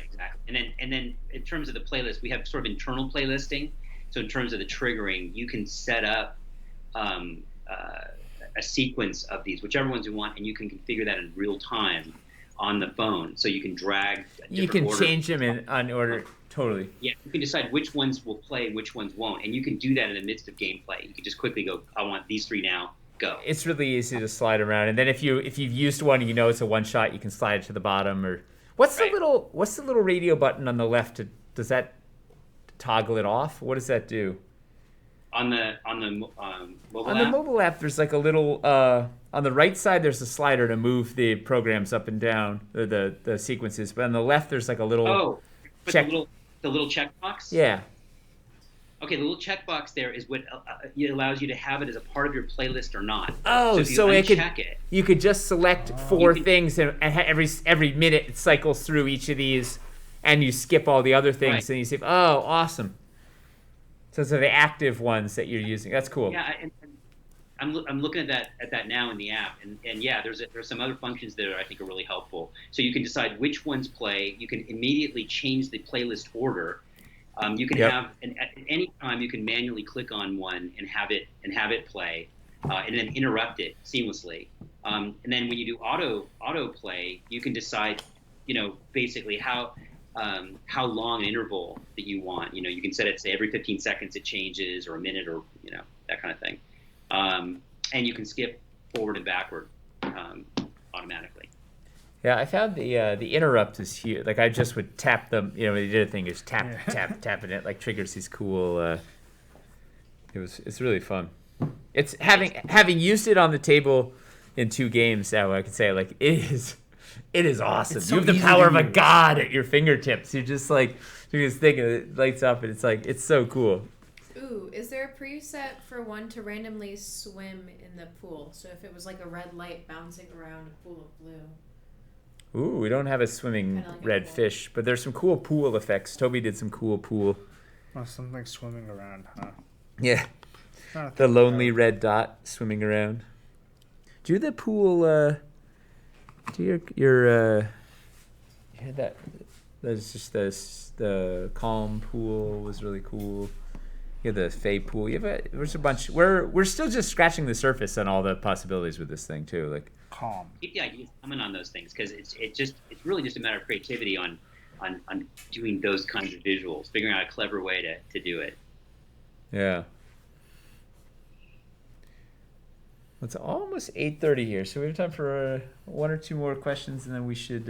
exactly. And then in terms of the playlist, we have sort of internal playlisting. So in terms of the triggering, you can set up a sequence of these, whichever ones you want, and you can configure that in real time on the phone. So you can drag. You can order. change them on order. Totally. Yeah, you can decide which ones will play and which ones won't, and you can do that in the midst of gameplay. You can just quickly go, I want these three now. Go. It's really easy to slide around, and then if you've used one and you know it's a one shot, you can slide it to the bottom. Or what's the little radio button on the left? Does that toggle it off? What does that do? On the mobile On the app? mobile app, there's like a little on the right side. There's a slider to move the programs up and down, the sequences. But on the left, there's like a little Oh, but check. the little checkbox. Yeah. Okay, the little checkbox there is what it allows you to have it as a part of your playlist or not. Oh, so if you so uncheck it, you could just select Oh. four You can- things, and every minute it cycles through each of these, and you skip all the other things, Right. and you say, "Oh, awesome!" So those are the active ones that you're using. That's cool. yeah, and I'm looking at that now in the app, and yeah, there's some other functions that I think are really helpful. So you can decide which ones play. You can immediately change the playlist order. You can Yep. have, and at any time you can manually click on one and have it play, and then interrupt it seamlessly. And then when you do auto play, you can decide, basically how long an interval that you want. You can set it, say, every 15 seconds it changes, or a minute, or that kind of thing. And you can skip forward and backward automatically. Yeah, I found the interrupt is huge. Like I just would tap them. The other thing is tap, tap, and it like triggers these cool. It's really fun. It's having used it on the table in 2 games now. I can say like it is awesome. It's so You have the easy power to of a use. god at your fingertips. You're just like doing this thing and it lights up and it's so cool. Ooh, is there a preset for one to randomly swim in the pool? So if it was like a red light bouncing around a pool of blue. Ooh, we don't have a swimming Kinda like a red pool. fish, but there's some cool pool effects. Toby did some cool pool. Oh, something swimming around, huh? Yeah. Trying to The think lonely about red dot swimming around. Do the pool, do your you had that, there's just the calm pool was really cool. You have the Fey pool. There's a bunch. We're still just scratching the surface on all the possibilities with this thing too. Like, calm. Keep the ideas coming on those things, because it's really just a matter of creativity on doing those kinds of visuals, figuring out a clever way to do it. yeah. It's almost 8:30 here, so we have time for 1 or 2 more questions, and then we should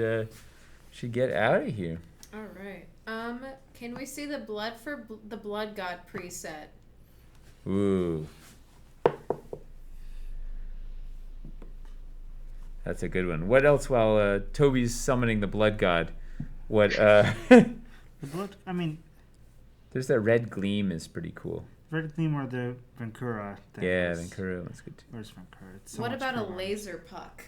get out of here. All right. Can we see the the blood god preset? Ooh. That's a good one. What else while Toby's summoning the blood god? What The blood. I mean, there's that red gleam is pretty cool. Red Gleam or the Venkura thing. Yeah, was- Venkura, that's good too. Where's Venkura? It's so What much about a cooler. laser puck?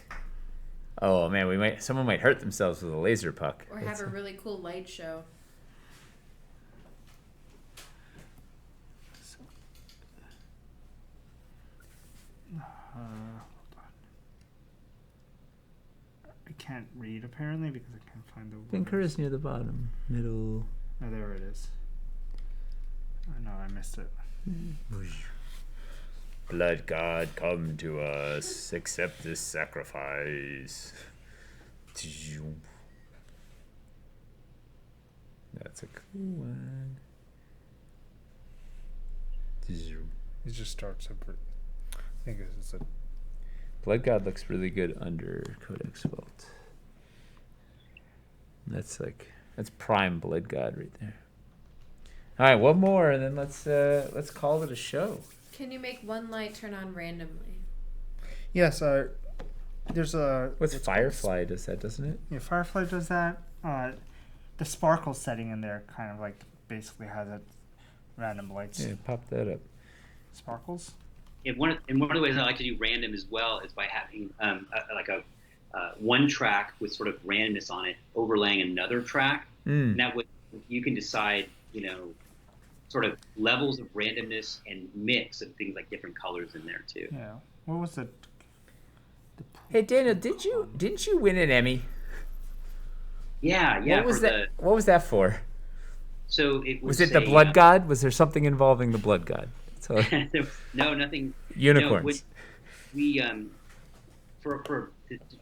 Oh man, someone might hurt themselves with a laser puck. Or That's- have a really cool light show? Hold on. I can't read apparently because I can't find the. words. Venkura's near the bottom, middle. Oh, there it is. Oh, no, I missed it. Blood god, come to us. Accept this sacrifice. That's a cool one. It just starts over. I think it's a. Blood god looks really good under Codex Vault. That's prime blood god right there. All right, one more, and then let's call it a show. Can you make one light turn on randomly? Yes, there's a. What's called- Firefly does that, doesn't it? Yeah, Firefly does that. The sparkle setting in there kind of like basically has a random lights. Yeah, pop that up. Sparkles. And one of the ways I like to do random as well is by having one track with sort of randomness on it overlaying another track. Mm. And that way you can decide, sort of levels of randomness and mix of things like different colors in there too. Yeah. What was it? Hey Dana, didn't you win an Emmy? Yeah. What was for that? What was that for? So it Was it the blood god? Was there something involving the blood god? So No, nothing. unicorns. No,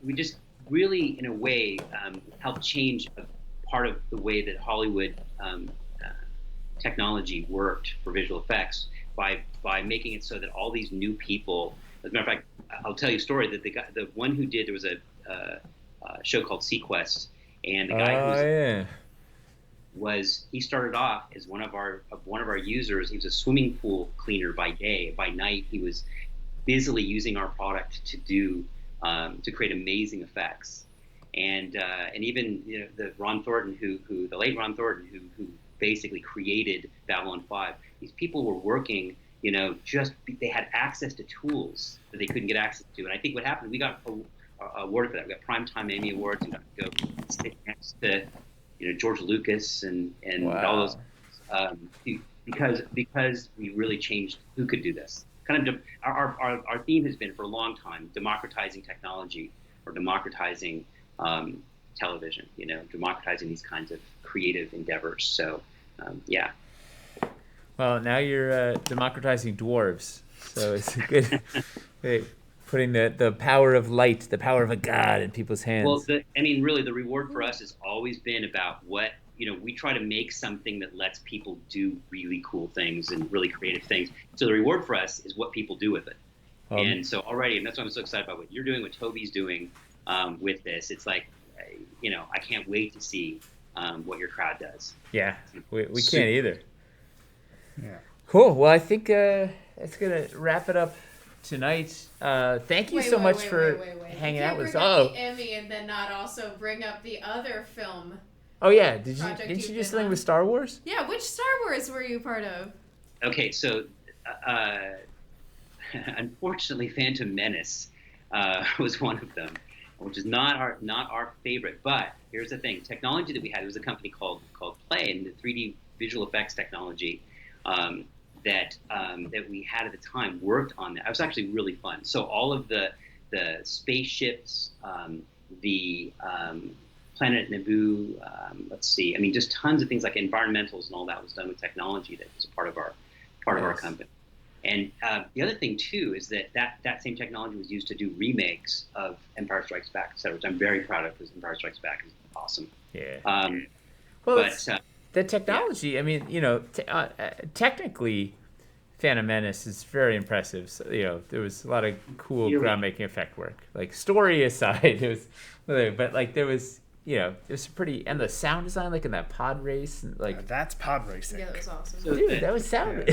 we just really, in a way, helped change a part of the way that Hollywood technology worked for visual effects by making it so that all these new people. As a matter of fact, I'll tell you a story that the one who did, there was a show called Sequest, and the guy he started off as one of our users. He was a swimming pool cleaner by day. By night, he was busily using our product to create amazing effects. And even the Ron Thornton, who the late Ron Thornton, who basically created Babylon 5, these people were working, you know, they had access to tools that they couldn't get access to. And I think what happened, we got a award for that. We got Primetime Emmy Awards. We got to go sit next to, you know, George Lucas and all those, because we really changed who could do this. Kind of our theme has been for a long time democratizing technology, or democratizing television. You know, democratizing these kinds of creative endeavors. So yeah. Well, now you're democratizing dwarves, so it's a good way, putting the power of light, the power of a god in people's hands. Well, really, the reward for us has always been about what, you know, we try to make something that lets people do really cool things and really creative things. So the reward for us is what people do with it. And so already, and that's why I'm so excited about what you're doing, what Toby's doing with this. It's like, you know, I can't wait to see what your crowd does. Yeah, we can't either. Yeah. Cool. Well, I think that's gonna wrap it up tonight. Thank you so much for hanging out with us. Oh, the Emmy and then not also bring up the other film. Oh yeah, didn't you do something with Star Wars? Yeah, which Star Wars were you part of? Okay, so unfortunately, Phantom Menace was one of them, which is not our favorite. But here's the thing: technology that we had, it was a company called Play, and the 3D visual effects technology that we had at the time worked on that. It was actually really fun. So all of the spaceships, the Planet Naboo, let's see, I mean, just tons of things like environmentals and all that was done with technology that was a part of our company. And the other thing too is that same technology was used to do remakes of Empire Strikes Back, et cetera, which I'm very proud of because Empire Strikes Back is awesome. Yeah. The technology, yeah. I mean, you know, technically, Phantom Menace is very impressive. So, you know, there was a lot of cool groundbreaking effect work. Like, story aside, it was, but like there was, you know, it was pretty, and the sound design, like in that pod race, and like that's pod racing. Yeah, that was awesome. So dude, that was sound.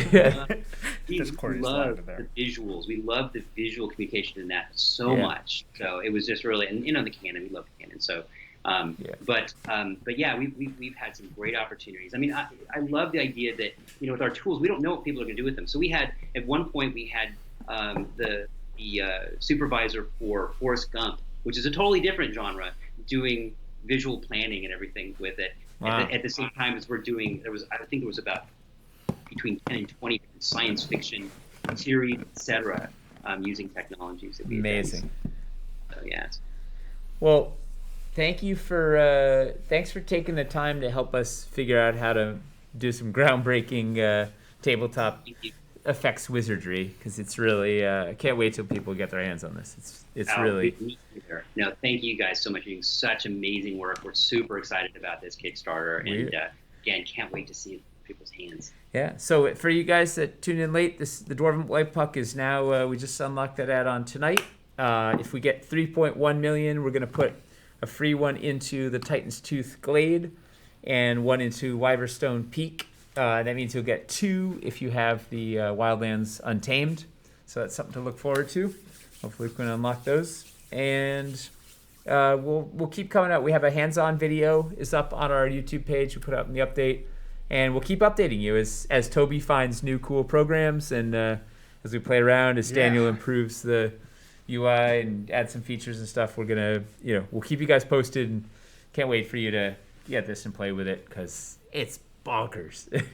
We love the visuals. We love the visual communication in that so much. So it was just really, and you know, the canon. We love the canon. So. But yeah, we've had some great opportunities. I mean, I love the idea that, you know, with our tools, we don't know what people are going to do with them. So we had, at one point, we had the supervisor for Forrest Gump, which is a totally different genre, doing visual planning and everything with it. Wow. At the same time as we're doing, I think there was about between 10 and 20 science fiction series, etc., using technologies that we amazing. So yeah. Well. Thanks for taking the time to help us figure out how to do some groundbreaking tabletop effects wizardry, because it's really I can't wait till people get their hands on this. It's really. No, thank you guys so much for doing such amazing work. We're super excited about this Kickstarter, and again, can't wait to see it in people's hands. Yeah. So for you guys that tuned in late, the Dwarven Light Puck is now. We just unlocked that add-on tonight. If we get 3.1 million, we're gonna put a free one into the Titan's Tooth Glade and one into Wyverstone Peak. That means you'll get 2 if you have the Wildlands Untamed. So that's something to look forward to. Hopefully we can unlock those. And we'll keep coming out. We have a hands-on video is up on our YouTube page. We put up in the update. And we'll keep updating you as Toby finds new cool programs and as we play around, as Daniel improves the UI and add some features and stuff. We're gonna, you know, we'll keep you guys posted, and can't wait for you to get this and play with it because it's bonkers.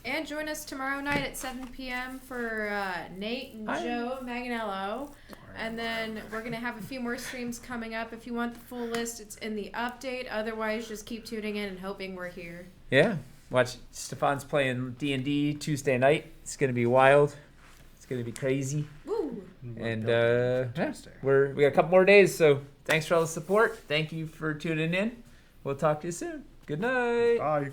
And join us tomorrow night at 7 p.m. for Nate and Joe Manganello. And then we're going to have a few more streams coming up. If you want the full list, it's in the update. Otherwise, just keep tuning in and hoping we're here. Yeah. Watch Stefan's playing D&D Tuesday night. It's going to be wild. It's going to be crazy. Woo! And we got a couple more days, so thanks for all the support. Thank you for tuning in. We'll talk to you soon. Good night. Bye.